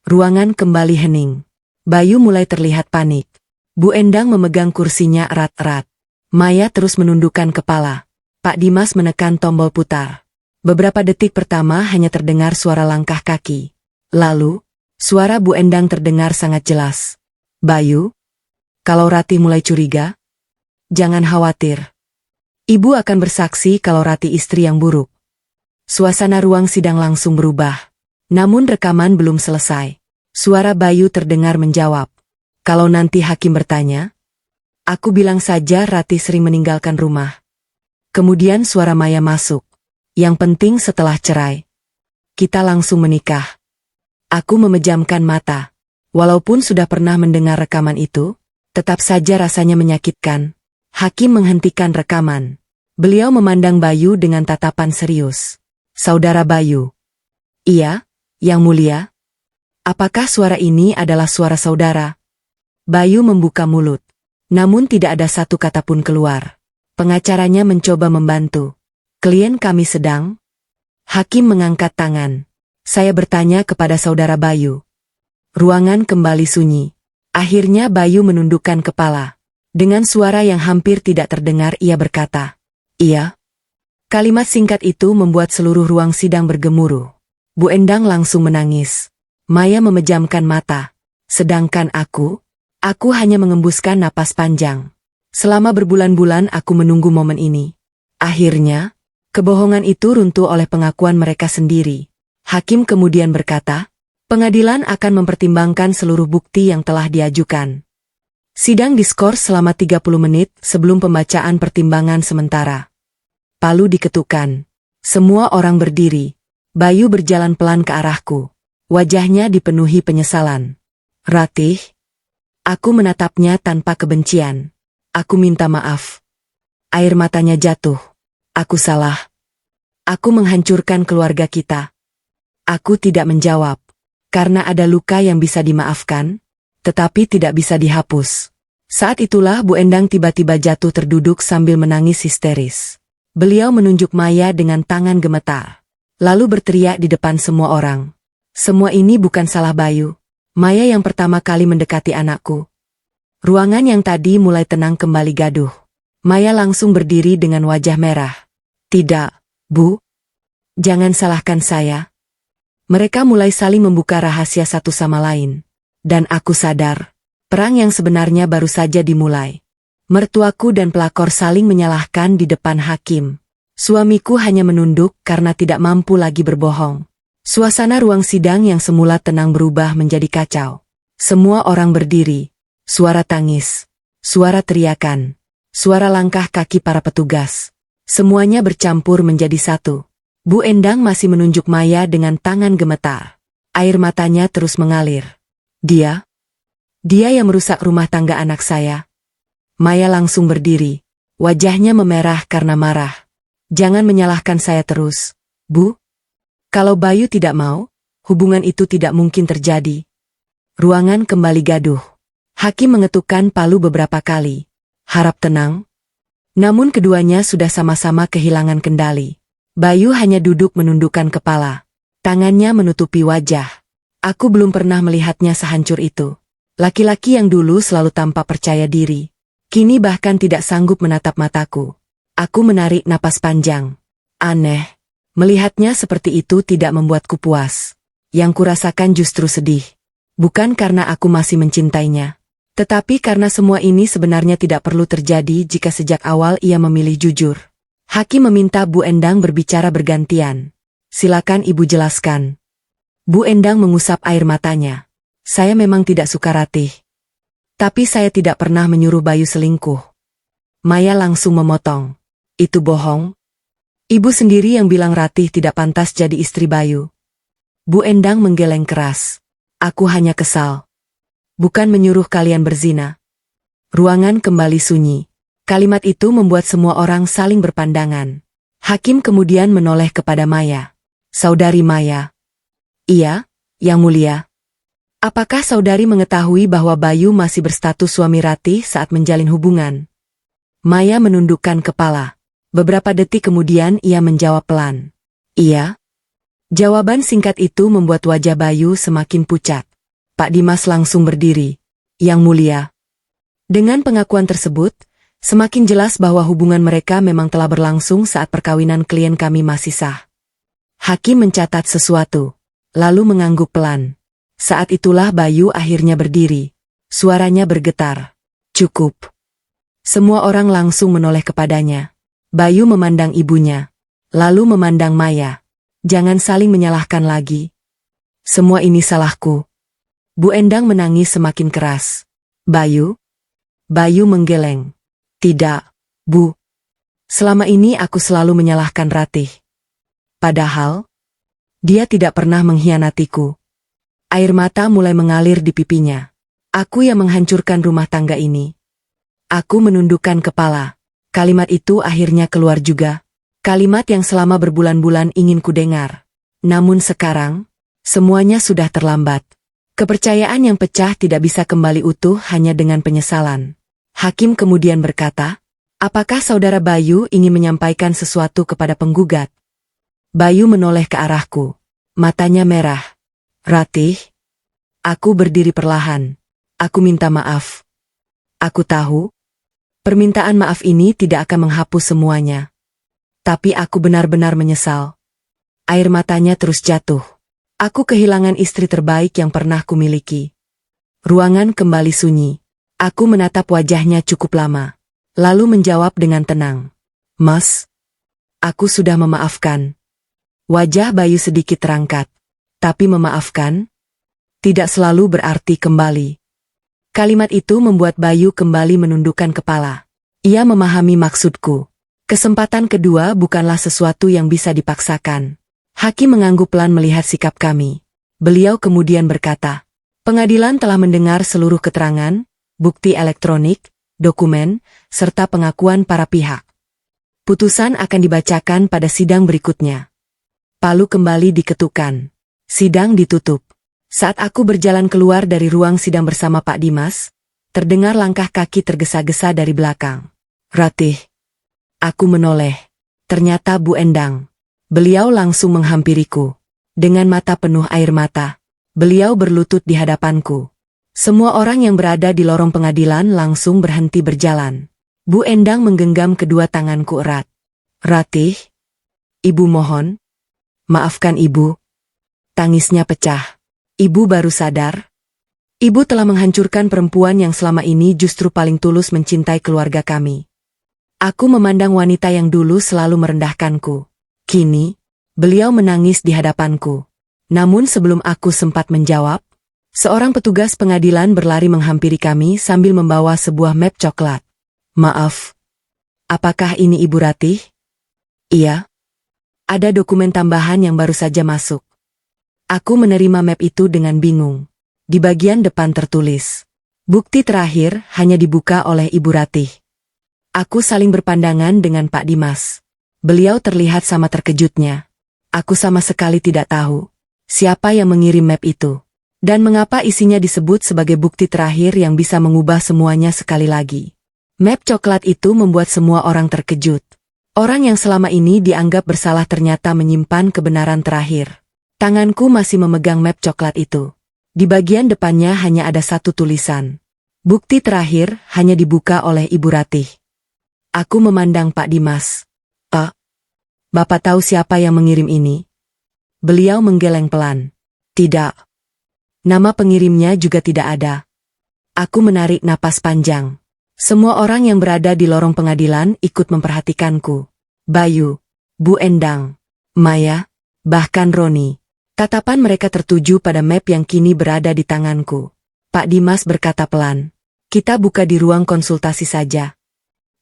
Ruangan kembali hening. Bayu mulai terlihat panik. Bu Endang memegang kursinya erat-erat. Maya terus menundukkan kepala. Pak Dimas menekan tombol putar. Beberapa detik pertama hanya terdengar suara langkah kaki. Lalu, suara Bu Endang terdengar sangat jelas. Bayu, kalau Ratih mulai curiga, jangan khawatir. Ibu akan bersaksi kalau Ratih istri yang buruk. Suasana ruang sidang langsung berubah. Namun rekaman belum selesai. Suara Bayu terdengar menjawab. Kalau nanti hakim bertanya, aku bilang saja Ratih sering meninggalkan rumah. Kemudian suara Maya masuk. Yang penting setelah cerai, kita langsung menikah. Aku memejamkan mata. Walaupun sudah pernah mendengar rekaman itu, tetap saja rasanya menyakitkan. Hakim menghentikan rekaman. Beliau memandang Bayu dengan tatapan serius. Saudara Bayu. Iya, Yang Mulia. Apakah suara ini adalah suara saudara? Bayu membuka mulut. Namun tidak ada satu kata pun keluar. Pengacaranya mencoba membantu. Klien kami sedang. Hakim mengangkat tangan. Saya bertanya kepada saudara Bayu. Ruangan kembali sunyi. Akhirnya Bayu menundukkan kepala. Dengan suara yang hampir tidak terdengar ia berkata, iya. Kalimat singkat itu membuat seluruh ruang sidang bergemuruh. Bu Endang langsung menangis. Maya memejamkan mata. Sedangkan aku hanya mengembuskan napas panjang. Selama berbulan-bulan aku menunggu momen ini. Akhirnya, Kebohongan itu runtuh oleh pengakuan mereka sendiri. Hakim kemudian berkata, pengadilan akan mempertimbangkan seluruh bukti yang telah diajukan. Sidang diskors selama 30 menit sebelum pembacaan pertimbangan sementara. Palu diketukkan. Semua orang berdiri. Bayu berjalan pelan ke arahku. Wajahnya dipenuhi penyesalan. Ratih. Aku menatapnya tanpa kebencian. Aku minta maaf. Air matanya jatuh. Aku salah. Aku menghancurkan keluarga kita. Aku tidak menjawab. Karena ada luka yang bisa dimaafkan, tetapi tidak bisa dihapus. Saat itulah Bu Endang tiba-tiba jatuh terduduk sambil menangis histeris. Beliau menunjuk Maya dengan tangan gemetar. Lalu berteriak di depan semua orang. Semua ini bukan salah Bayu. Maya yang pertama kali mendekati anakku. Ruangan yang tadi mulai tenang kembali gaduh. Maya langsung berdiri dengan wajah merah. Tidak, Bu. Jangan salahkan saya. Mereka mulai saling membuka rahasia satu sama lain. Dan aku sadar, perang yang sebenarnya baru saja dimulai. Mertuaku dan pelakor saling menyalahkan di depan hakim. Suamiku hanya menunduk karena tidak mampu lagi berbohong. Suasana ruang sidang yang semula tenang berubah menjadi kacau. Semua orang berdiri. Suara tangis. Suara teriakan. Suara langkah kaki para petugas. Semuanya bercampur menjadi satu. Bu Endang masih menunjuk Maya dengan tangan gemetar. Air matanya terus mengalir. Dia yang merusak rumah tangga anak saya. Maya langsung berdiri. Wajahnya memerah karena marah. Jangan menyalahkan saya terus, Bu. Kalau Bayu tidak mau, hubungan itu tidak mungkin terjadi. Ruangan kembali gaduh. Hakim mengetukkan palu beberapa kali. Harap tenang. Namun keduanya sudah sama-sama kehilangan kendali. Bayu hanya duduk menundukkan kepala. Tangannya menutupi wajah. Aku belum pernah melihatnya sehancur itu. Laki-laki yang dulu selalu tampak percaya diri. Kini bahkan tidak sanggup menatap mataku. Aku menarik napas panjang. Aneh. Melihatnya seperti itu tidak membuatku puas. Yang kurasakan justru sedih. Bukan karena aku masih mencintainya. Tetapi karena semua ini sebenarnya tidak perlu terjadi jika sejak awal ia memilih jujur. Hakim meminta Bu Endang berbicara bergantian. Silakan Ibu jelaskan. Bu Endang mengusap air matanya. Saya memang tidak suka Ratih. Tapi saya tidak pernah menyuruh Bayu selingkuh. Maya langsung memotong. Itu bohong. Ibu sendiri yang bilang Ratih tidak pantas jadi istri Bayu. Bu Endang menggeleng keras. Aku hanya kesal. Bukan menyuruh kalian berzina. Ruangan kembali sunyi. Kalimat itu membuat semua orang saling berpandangan. Hakim kemudian menoleh kepada Maya. Saudari Maya. Iya, Yang Mulia. Apakah saudari mengetahui bahwa Bayu masih berstatus suami Ratih saat menjalin hubungan? Maya menundukkan kepala. Beberapa detik kemudian ia menjawab pelan. Iya. Jawaban singkat itu membuat wajah Bayu semakin pucat. Pak Dimas langsung berdiri. Yang Mulia. Dengan pengakuan tersebut, semakin jelas bahwa hubungan mereka memang telah berlangsung saat perkawinan klien kami masih sah. Hakim mencatat sesuatu, lalu mengangguk pelan. Saat itulah Bayu akhirnya berdiri. Suaranya bergetar. Cukup. Semua orang langsung menoleh kepadanya. Bayu memandang ibunya, lalu memandang Maya. Jangan saling menyalahkan lagi. Semua ini salahku. Bu Endang menangis semakin keras. Bayu? Bayu menggeleng. Tidak, Bu. Selama ini aku selalu menyalahkan Ratih. Padahal, dia tidak pernah mengkhianatiku. Air mata mulai mengalir di pipinya. Aku yang menghancurkan rumah tangga ini. Aku menundukkan kepala. Kalimat itu akhirnya keluar juga. Kalimat yang selama berbulan-bulan ingin kudengar. Namun sekarang, semuanya sudah terlambat. Kepercayaan yang pecah tidak bisa kembali utuh hanya dengan penyesalan. Hakim kemudian berkata, apakah saudara Bayu ingin menyampaikan sesuatu kepada penggugat? Bayu menoleh ke arahku. Matanya merah. Ratih. Aku berdiri perlahan. Aku minta maaf. Aku tahu. Permintaan maaf ini tidak akan menghapus semuanya. Tapi aku benar-benar menyesal. Air matanya terus jatuh. Aku kehilangan istri terbaik yang pernah kumiliki. Ruangan kembali sunyi. Aku menatap wajahnya cukup lama. Lalu menjawab dengan tenang. Mas, Aku sudah memaafkan. Wajah Bayu sedikit terangkat. Tapi memaafkan tidak selalu berarti kembali. Kalimat itu membuat Bayu kembali menundukkan kepala. Ia memahami maksudku. Kesempatan kedua bukanlah sesuatu yang bisa dipaksakan. Hakim mengangguk pelan melihat sikap kami. Beliau kemudian berkata, pengadilan telah mendengar seluruh keterangan, bukti elektronik, dokumen, serta pengakuan para pihak. Putusan akan dibacakan pada sidang berikutnya. Palu kembali diketukkan. Sidang ditutup. Saat aku berjalan keluar dari ruang sidang bersama Pak Dimas, terdengar langkah kaki tergesa-gesa dari belakang. Ratih. Aku menoleh. Ternyata Bu Endang. Beliau langsung menghampiriku. Dengan mata penuh air mata, beliau berlutut di hadapanku. Semua orang yang berada di lorong pengadilan langsung berhenti berjalan. Bu Endang menggenggam kedua tanganku erat. Ratih. Ibu mohon. Maafkan Ibu. Tangisnya pecah. Ibu baru sadar. Ibu telah menghancurkan perempuan yang selama ini justru paling tulus mencintai keluarga kami. Aku memandang wanita yang dulu selalu merendahkanku. Kini, beliau menangis di hadapanku. Namun sebelum aku sempat menjawab, seorang petugas pengadilan berlari menghampiri kami sambil membawa sebuah map coklat. Maaf. Apakah ini Ibu Ratih? Iya. Ada dokumen tambahan yang baru saja masuk. Aku menerima map itu dengan bingung. Di bagian depan tertulis, bukti terakhir hanya dibuka oleh Ibu Ratih. Aku saling berpandangan dengan Pak Dimas. Beliau terlihat sama terkejutnya. Aku sama sekali tidak tahu siapa yang mengirim map itu, dan mengapa isinya disebut sebagai bukti terakhir yang bisa mengubah semuanya sekali lagi. Map coklat itu membuat semua orang terkejut. Orang yang selama ini dianggap bersalah ternyata menyimpan kebenaran terakhir. Tanganku masih memegang map coklat itu. Di bagian depannya hanya ada satu tulisan. Bukti terakhir hanya dibuka oleh Ibu Ratih. Aku memandang Pak Dimas. Bapak tahu siapa yang mengirim ini? Beliau menggeleng pelan. Tidak. Nama pengirimnya juga tidak ada. Aku menarik napas panjang. Semua orang yang berada di lorong pengadilan ikut memperhatikanku. Bayu, Bu Endang, Maya, bahkan Roni. Tatapan mereka tertuju pada map yang kini berada di tanganku. Pak Dimas berkata pelan. Kita buka di ruang konsultasi saja.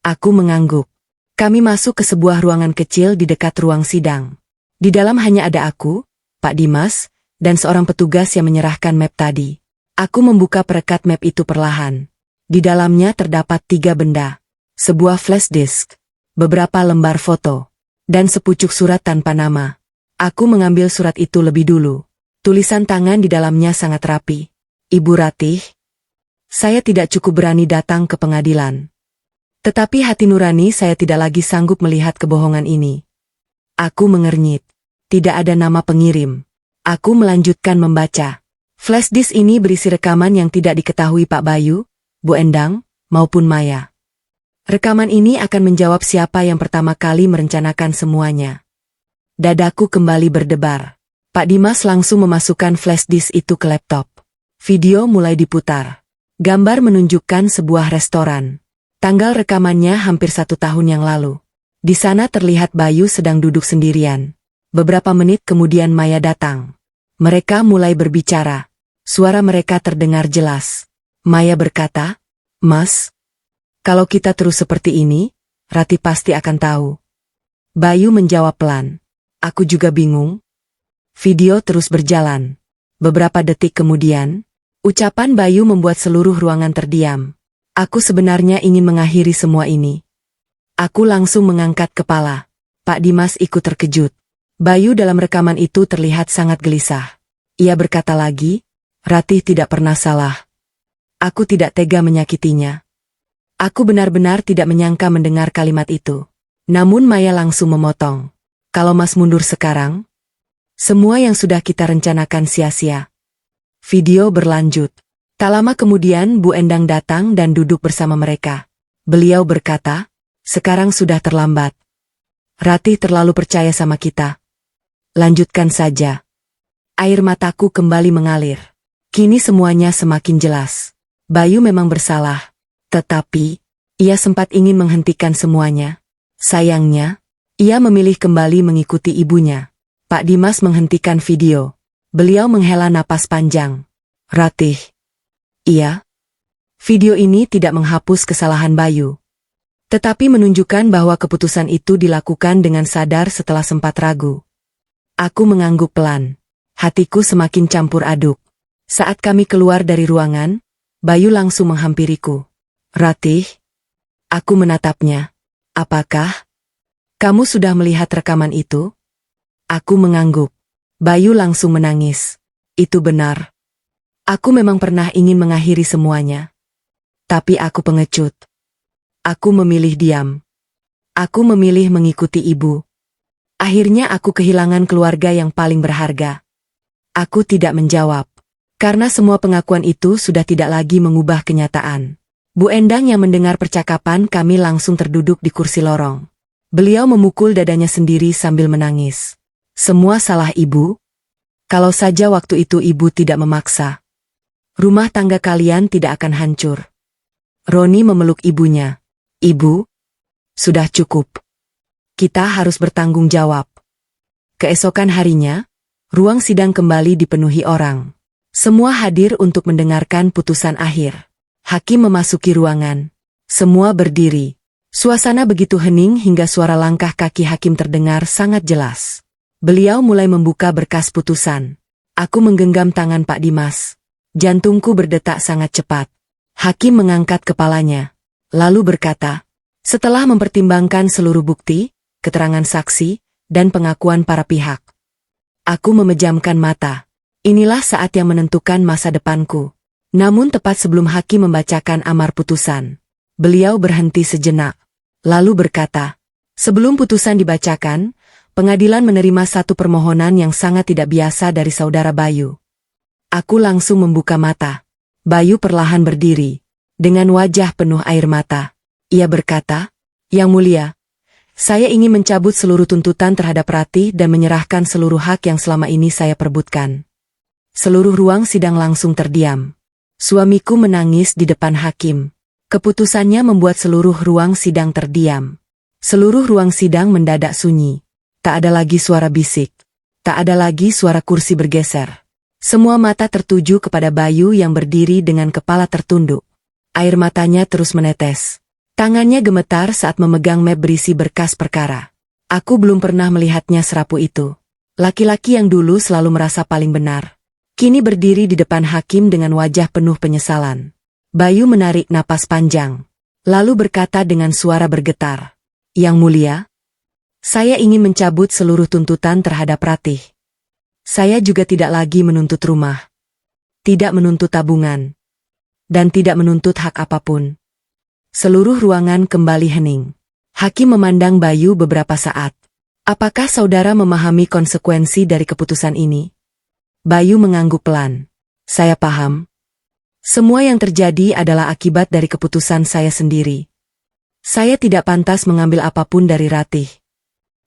Aku mengangguk. Kami masuk ke sebuah ruangan kecil di dekat ruang sidang. Di dalam hanya ada aku, Pak Dimas, dan seorang petugas yang menyerahkan map tadi. Aku membuka perekat map itu perlahan. Di dalamnya terdapat 3 benda. Sebuah flash disk, beberapa lembar foto, dan sepucuk surat tanpa nama. Aku mengambil surat itu lebih dulu. Tulisan tangan di dalamnya sangat rapi. Ibu Ratih, saya tidak cukup berani datang ke pengadilan. Tetapi hati nurani saya tidak lagi sanggup melihat kebohongan ini. Aku mengernyit. Tidak ada nama pengirim. Aku melanjutkan membaca. Flash disk ini berisi rekaman yang tidak diketahui Pak Bayu, Bu Endang, maupun Maya. Rekaman ini akan menjawab siapa yang pertama kali merencanakan semuanya. Dadaku kembali berdebar. Pak Dimas langsung memasukkan flash disk itu ke laptop. Video mulai diputar. Gambar menunjukkan sebuah restoran. Tanggal rekamannya hampir 1 tahun yang lalu. Di sana terlihat Bayu sedang duduk sendirian. Beberapa menit kemudian Maya datang. Mereka mulai berbicara. Suara mereka terdengar jelas. Maya berkata, Mas, kalau kita terus seperti ini, Ratih pasti akan tahu. Bayu menjawab pelan. Aku juga bingung. Video terus berjalan. Beberapa detik kemudian, ucapan Bayu membuat seluruh ruangan terdiam. Aku sebenarnya ingin mengakhiri semua ini. Aku langsung mengangkat kepala. Pak Dimas ikut terkejut. Bayu dalam rekaman itu terlihat sangat gelisah. Ia berkata lagi, Ratih tidak pernah salah. Aku tidak tega menyakitinya. Aku benar-benar tidak menyangka mendengar kalimat itu. Namun Maya langsung memotong. Kalau Mas mundur sekarang, semua yang sudah kita rencanakan sia-sia. Video berlanjut. Tak lama kemudian Bu Endang datang dan duduk bersama mereka. Beliau berkata, sekarang sudah terlambat. Ratih terlalu percaya sama kita. Lanjutkan saja. Air mataku kembali mengalir. Kini semuanya semakin jelas. Bayu memang bersalah. Tetapi, ia sempat ingin menghentikan semuanya. Sayangnya, Ia memilih kembali mengikuti ibunya. Pak Dimas menghentikan video. Beliau menghela napas panjang. Ratih. Iya. Video ini tidak menghapus kesalahan Bayu, tetapi menunjukkan bahwa keputusan itu dilakukan dengan sadar setelah sempat ragu. Aku mengangguk pelan. Hatiku semakin campur aduk. Saat kami keluar dari ruangan, Bayu langsung menghampiriku. Ratih. Aku menatapnya. Apakah kamu sudah melihat rekaman itu? Aku mengangguk. Bayu langsung menangis. Itu benar. Aku memang pernah ingin mengakhiri semuanya. Tapi aku pengecut. Aku memilih diam. Aku memilih mengikuti ibu. Akhirnya aku kehilangan keluarga yang paling berharga. Aku tidak menjawab. Karena semua pengakuan itu sudah tidak lagi mengubah kenyataan. Bu Endang yang mendengar percakapan kami langsung terduduk di kursi lorong. Beliau memukul dadanya sendiri sambil menangis. Semua salah ibu? Kalau saja waktu itu ibu tidak memaksa, rumah tangga kalian tidak akan hancur. Roni memeluk ibunya. Ibu, sudah cukup. Kita harus bertanggung jawab. Keesokan harinya, ruang sidang kembali dipenuhi orang. Semua hadir untuk mendengarkan putusan akhir. Hakim memasuki ruangan. Semua berdiri. Suasana begitu hening hingga suara langkah kaki hakim terdengar sangat jelas. Beliau mulai membuka berkas putusan. Aku menggenggam tangan Pak Dimas. Jantungku berdetak sangat cepat. Hakim mengangkat kepalanya, lalu berkata, setelah mempertimbangkan seluruh bukti, keterangan saksi, dan pengakuan para pihak, aku memejamkan mata. Inilah saat yang menentukan masa depanku. Namun tepat sebelum hakim membacakan amar putusan, beliau berhenti sejenak, lalu berkata, sebelum putusan dibacakan, pengadilan menerima satu permohonan yang sangat tidak biasa dari saudara Bayu. Aku langsung membuka mata. Bayu perlahan berdiri, dengan wajah penuh air mata. Ia berkata, Yang Mulia, saya ingin mencabut seluruh tuntutan terhadap Ratih dan menyerahkan seluruh hak yang selama ini saya perebutkan. Seluruh ruang sidang langsung terdiam. Suamiku menangis di depan hakim. Keputusannya membuat seluruh ruang sidang terdiam. Seluruh ruang sidang mendadak sunyi. Tak ada lagi suara bisik. Tak ada lagi suara kursi bergeser. Semua mata tertuju kepada Bayu yang berdiri dengan kepala tertunduk. Air matanya terus menetes. Tangannya gemetar saat memegang map berisi berkas perkara. Aku belum pernah melihatnya serapu itu. Laki-laki yang dulu selalu merasa paling benar, kini berdiri di depan hakim dengan wajah penuh penyesalan. Bayu menarik napas panjang, lalu berkata dengan suara bergetar, Yang Mulia, saya ingin mencabut seluruh tuntutan terhadap Ratih. Saya juga tidak lagi menuntut rumah, tidak menuntut tabungan, dan tidak menuntut hak apapun. Seluruh ruangan kembali hening. Hakim memandang Bayu beberapa saat. Apakah saudara memahami konsekuensi dari keputusan ini? Bayu mengangguk pelan. Saya paham. Semua yang terjadi adalah akibat dari keputusan saya sendiri. Saya tidak pantas mengambil apapun dari Ratih.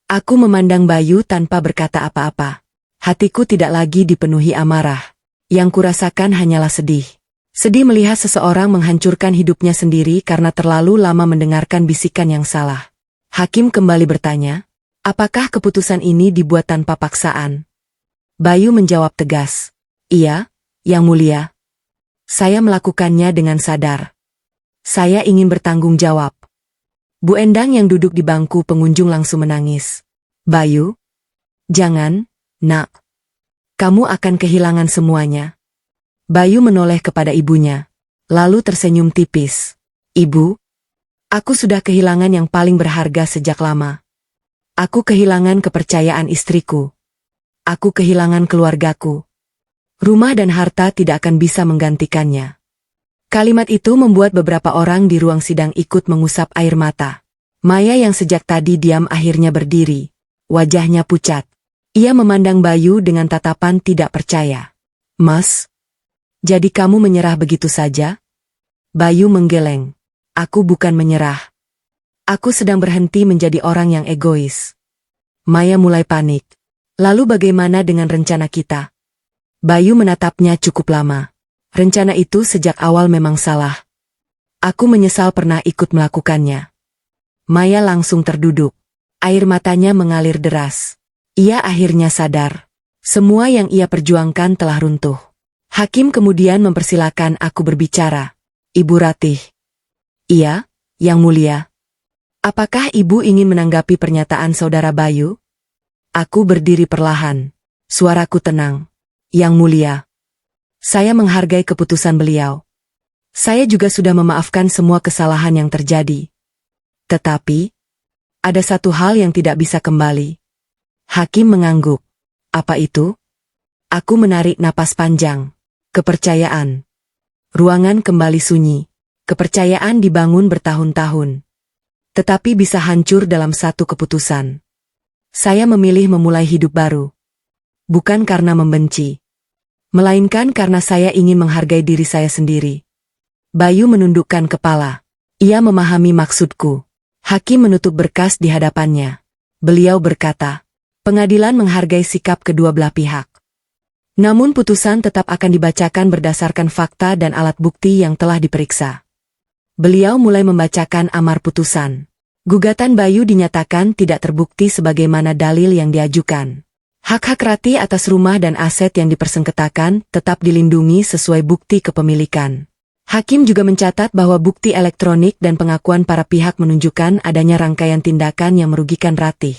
Aku memandang Bayu tanpa berkata apa-apa. Hatiku tidak lagi dipenuhi amarah. Yang kurasakan hanyalah sedih. Sedih melihat seseorang menghancurkan hidupnya sendiri karena terlalu lama mendengarkan bisikan yang salah. Hakim kembali bertanya, apakah keputusan ini dibuat tanpa paksaan? Bayu menjawab tegas, iya, Yang Mulia. Saya melakukannya dengan sadar. Saya ingin bertanggung jawab. Bu Endang yang duduk di bangku pengunjung langsung menangis. Bayu, jangan. Nak, kamu akan kehilangan semuanya. Bayu menoleh kepada ibunya, lalu tersenyum tipis. Ibu, aku sudah kehilangan yang paling berharga sejak lama. Aku kehilangan kepercayaan istriku. Aku kehilangan keluargaku. Rumah dan harta tidak akan bisa menggantikannya. Kalimat itu membuat beberapa orang di ruang sidang ikut mengusap air mata. Maya yang sejak tadi diam akhirnya berdiri. Wajahnya pucat. Ia memandang Bayu dengan tatapan tidak percaya. Mas, jadi kamu menyerah begitu saja? Bayu menggeleng. Aku bukan menyerah. Aku sedang berhenti menjadi orang yang egois. Maya mulai panik. Lalu bagaimana dengan rencana kita? Bayu menatapnya cukup lama. Rencana itu sejak awal memang salah. Aku menyesal pernah ikut melakukannya. Maya langsung terduduk. Air matanya mengalir deras. Ia akhirnya sadar. Semua yang ia perjuangkan telah runtuh. Hakim kemudian mempersilakan aku berbicara. Ibu Ratih. Iya, Yang Mulia. Apakah ibu ingin menanggapi pernyataan saudara Bayu? Aku berdiri perlahan. Suaraku tenang. Yang Mulia. Saya menghargai keputusan beliau. Saya juga sudah memaafkan semua kesalahan yang terjadi. Tetapi, ada satu hal yang tidak bisa kembali. Hakim mengangguk. Apa itu? Aku menarik napas panjang. Kepercayaan. Ruangan kembali sunyi. Kepercayaan dibangun bertahun-tahun. Tetapi bisa hancur dalam satu keputusan. Saya memilih memulai hidup baru. Bukan karena membenci. Melainkan karena saya ingin menghargai diri saya sendiri. Bayu menundukkan kepala. Ia memahami maksudku. Hakim menutup berkas di hadapannya. Beliau berkata, pengadilan menghargai sikap kedua belah pihak. Namun putusan tetap akan dibacakan berdasarkan fakta dan alat bukti yang telah diperiksa. Beliau mulai membacakan amar putusan. Gugatan Bayu dinyatakan tidak terbukti sebagaimana dalil yang diajukan. Hak-hak Ratih atas rumah dan aset yang dipersengketakan tetap dilindungi sesuai bukti kepemilikan. Hakim juga mencatat bahwa bukti elektronik dan pengakuan para pihak menunjukkan adanya rangkaian tindakan yang merugikan Ratih.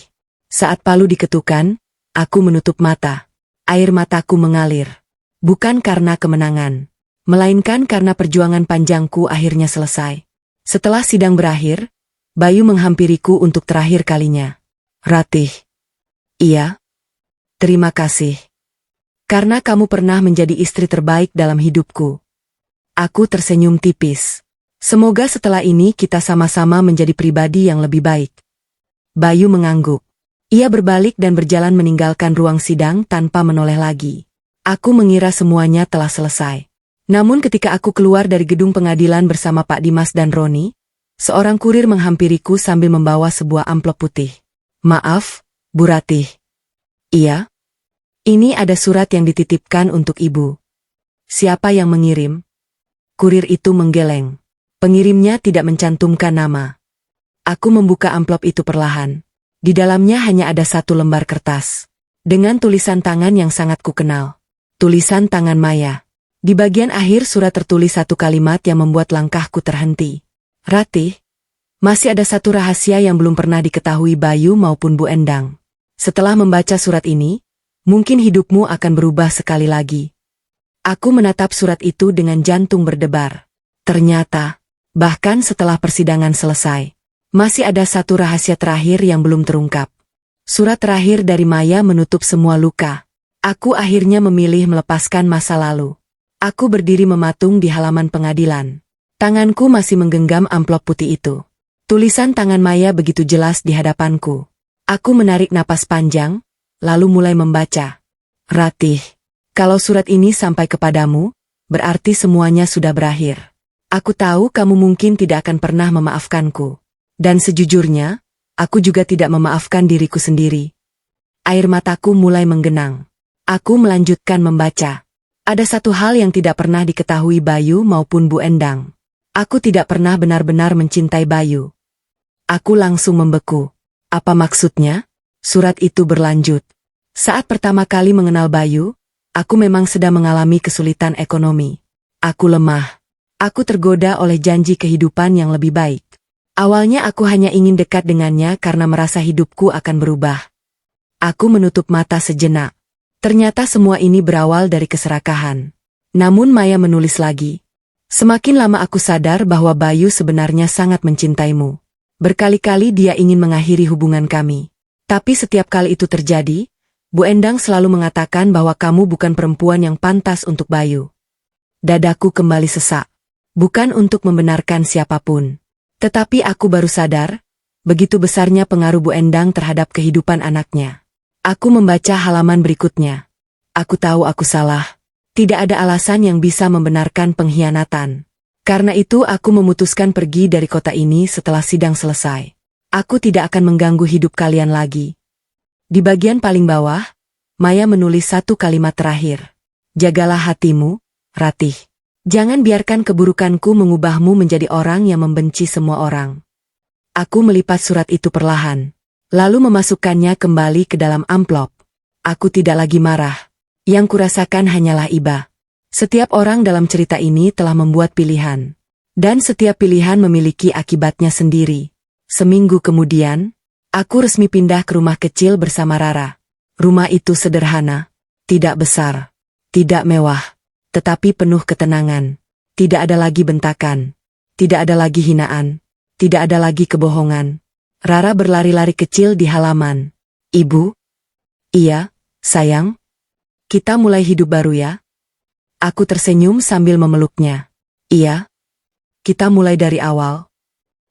Saat palu diketukan, aku menutup mata. Air mataku mengalir. Bukan karena kemenangan, melainkan karena perjuangan panjangku akhirnya selesai. Setelah sidang berakhir, Bayu menghampiriku untuk terakhir kalinya. Ratih. Iya. Terima kasih. Karena kamu pernah menjadi istri terbaik dalam hidupku. Aku tersenyum tipis. Semoga setelah ini kita sama-sama menjadi pribadi yang lebih baik. Bayu mengangguk. Ia berbalik dan berjalan meninggalkan ruang sidang tanpa menoleh lagi. Aku mengira semuanya telah selesai. Namun ketika aku keluar dari gedung pengadilan bersama Pak Dimas dan Roni, seorang kurir menghampiriku sambil membawa sebuah amplop putih. Maaf, Bu Ratih. Iya? Ini ada surat yang dititipkan untuk ibu. Siapa yang mengirim? Kurir itu menggeleng. Pengirimnya tidak mencantumkan nama. Aku membuka amplop itu perlahan. Di dalamnya hanya ada satu lembar kertas. Dengan tulisan tangan yang sangat kukenal. Tulisan tangan Maya. Di bagian akhir surat tertulis satu kalimat yang membuat langkahku terhenti. Ratih, masih ada satu rahasia yang belum pernah diketahui Bayu maupun Bu Endang. Setelah membaca surat ini, mungkin hidupmu akan berubah sekali lagi. Aku menatap surat itu dengan jantung berdebar. Ternyata, bahkan setelah persidangan selesai, masih ada satu rahasia terakhir yang belum terungkap. Surat terakhir dari Maya menutup semua luka. Aku akhirnya memilih melepaskan masa lalu. Aku berdiri mematung di halaman pengadilan. Tanganku masih menggenggam amplop putih itu. Tulisan tangan Maya begitu jelas di hadapanku. Aku menarik napas panjang, lalu mulai membaca. Ratih. Kalau surat ini sampai kepadamu, berarti semuanya sudah berakhir. Aku tahu kamu mungkin tidak akan pernah memaafkanku. Dan sejujurnya, aku juga tidak memaafkan diriku sendiri. Air mataku mulai menggenang. Aku melanjutkan membaca. Ada satu hal yang tidak pernah diketahui Bayu maupun Bu Endang. Aku tidak pernah benar-benar mencintai Bayu. Aku langsung membeku. Apa maksudnya? Surat itu berlanjut. Saat pertama kali mengenal Bayu, aku memang sedang mengalami kesulitan ekonomi. Aku lemah. Aku tergoda oleh janji kehidupan yang lebih baik. Awalnya aku hanya ingin dekat dengannya karena merasa hidupku akan berubah. Aku menutup mata sejenak. Ternyata semua ini berawal dari keserakahan. Namun Maya menulis lagi. Semakin lama aku sadar bahwa Bayu sebenarnya sangat mencintaimu. Berkali-kali dia ingin mengakhiri hubungan kami. Tapi setiap kali itu terjadi, Bu Endang selalu mengatakan bahwa kamu bukan perempuan yang pantas untuk Bayu. Dadaku kembali sesak. Bukan untuk membenarkan siapapun. Tetapi aku baru sadar, begitu besarnya pengaruh Bu Endang terhadap kehidupan anaknya. Aku membaca halaman berikutnya. Aku tahu aku salah. Tidak ada alasan yang bisa membenarkan pengkhianatan. Karena itu aku memutuskan pergi dari kota ini setelah sidang selesai. Aku tidak akan mengganggu hidup kalian lagi. Di bagian paling bawah, Maya menulis satu kalimat terakhir. Jagalah hatimu, Ratih. Jangan biarkan keburukanku mengubahmu menjadi orang yang membenci semua orang. Aku melipat surat itu perlahan. lalu memasukkannya kembali ke dalam amplop. Aku tidak lagi marah. Yang kurasakan hanyalah iba. Setiap orang dalam cerita ini telah membuat pilihan. Dan setiap pilihan memiliki akibatnya sendiri. Seminggu kemudian, aku resmi pindah ke rumah kecil bersama Rara. Rumah itu sederhana, tidak besar, tidak mewah, tetapi penuh ketenangan. Tidak ada lagi bentakan, tidak ada lagi hinaan, tidak ada lagi kebohongan. Rara berlari-lari kecil di halaman. Ibu? Iya, sayang? Kita mulai hidup baru ya? Aku tersenyum sambil memeluknya. Iya. Kita mulai dari awal.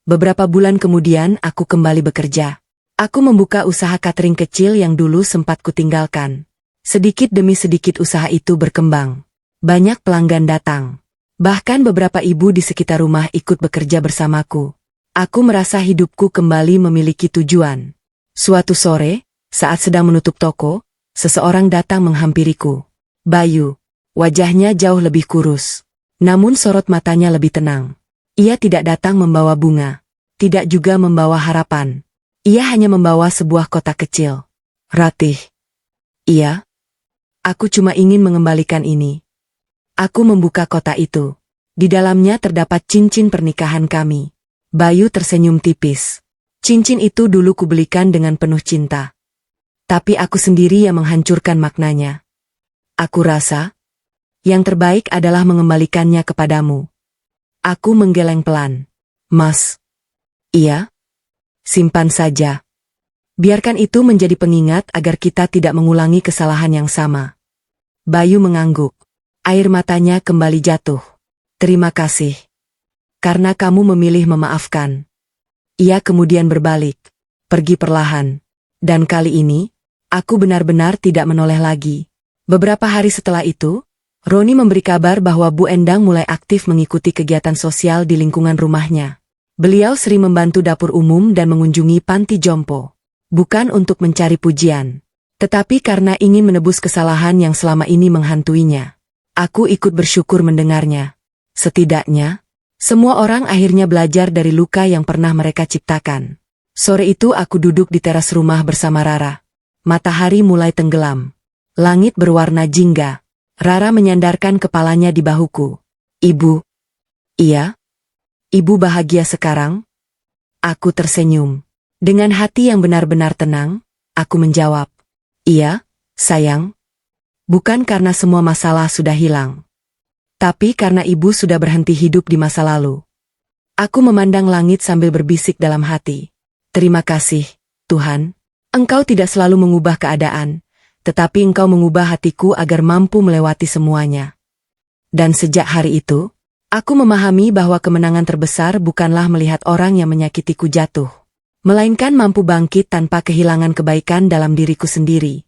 Beberapa bulan kemudian aku kembali bekerja. Aku membuka usaha catering kecil yang dulu sempat kutinggalkan. Sedikit demi sedikit usaha itu berkembang. Banyak pelanggan datang. Bahkan beberapa ibu di sekitar rumah ikut bekerja bersamaku. Aku merasa hidupku kembali memiliki tujuan. Suatu sore, saat sedang menutup toko, seseorang datang menghampiriku. Bayu. Wajahnya jauh lebih kurus. Namun sorot matanya lebih tenang. Ia tidak datang membawa bunga. Tidak juga membawa harapan. Ia hanya membawa sebuah kotak kecil. Ratih. Iya. Aku cuma ingin mengembalikan ini. Aku membuka kotak itu. Di dalamnya terdapat cincin pernikahan kami. Bayu tersenyum tipis. Cincin itu dulu kubelikan dengan penuh cinta. Tapi aku sendiri yang menghancurkan maknanya. Aku rasa, yang terbaik adalah mengembalikannya kepadamu. Aku menggeleng pelan. Mas. Iya? Simpan saja. Biarkan itu menjadi pengingat agar kita tidak mengulangi kesalahan yang sama. Bayu mengangguk. Air matanya kembali jatuh. Terima kasih. Karena kamu memilih memaafkan. Ia kemudian berbalik. Pergi perlahan. Dan kali ini, aku benar-benar tidak menoleh lagi. Beberapa hari setelah itu, Roni memberi kabar bahwa Bu Endang mulai aktif mengikuti kegiatan sosial di lingkungan rumahnya. Beliau sering membantu dapur umum dan mengunjungi panti jompo. Bukan untuk mencari pujian, tetapi karena ingin menebus kesalahan yang selama ini menghantuinya. Aku ikut bersyukur mendengarnya. Setidaknya, semua orang akhirnya belajar dari luka yang pernah mereka ciptakan. Sore itu aku duduk di teras rumah bersama Rara. Matahari mulai tenggelam. Langit berwarna jingga. Rara menyandarkan kepalanya di bahuku. Ibu. Iya? Ibu bahagia sekarang? Aku tersenyum. Dengan hati yang benar-benar tenang, aku menjawab. Iya, sayang. Bukan karena semua masalah sudah hilang. Tapi karena ibu sudah berhenti hidup di masa lalu. Aku memandang langit sambil berbisik dalam hati. Terima kasih, Tuhan. Engkau tidak selalu mengubah keadaan, tetapi Engkau mengubah hatiku agar mampu melewati semuanya. Dan sejak hari itu, aku memahami bahwa kemenangan terbesar bukanlah melihat orang yang menyakitiku jatuh, melainkan mampu bangkit tanpa kehilangan kebaikan dalam diriku sendiri.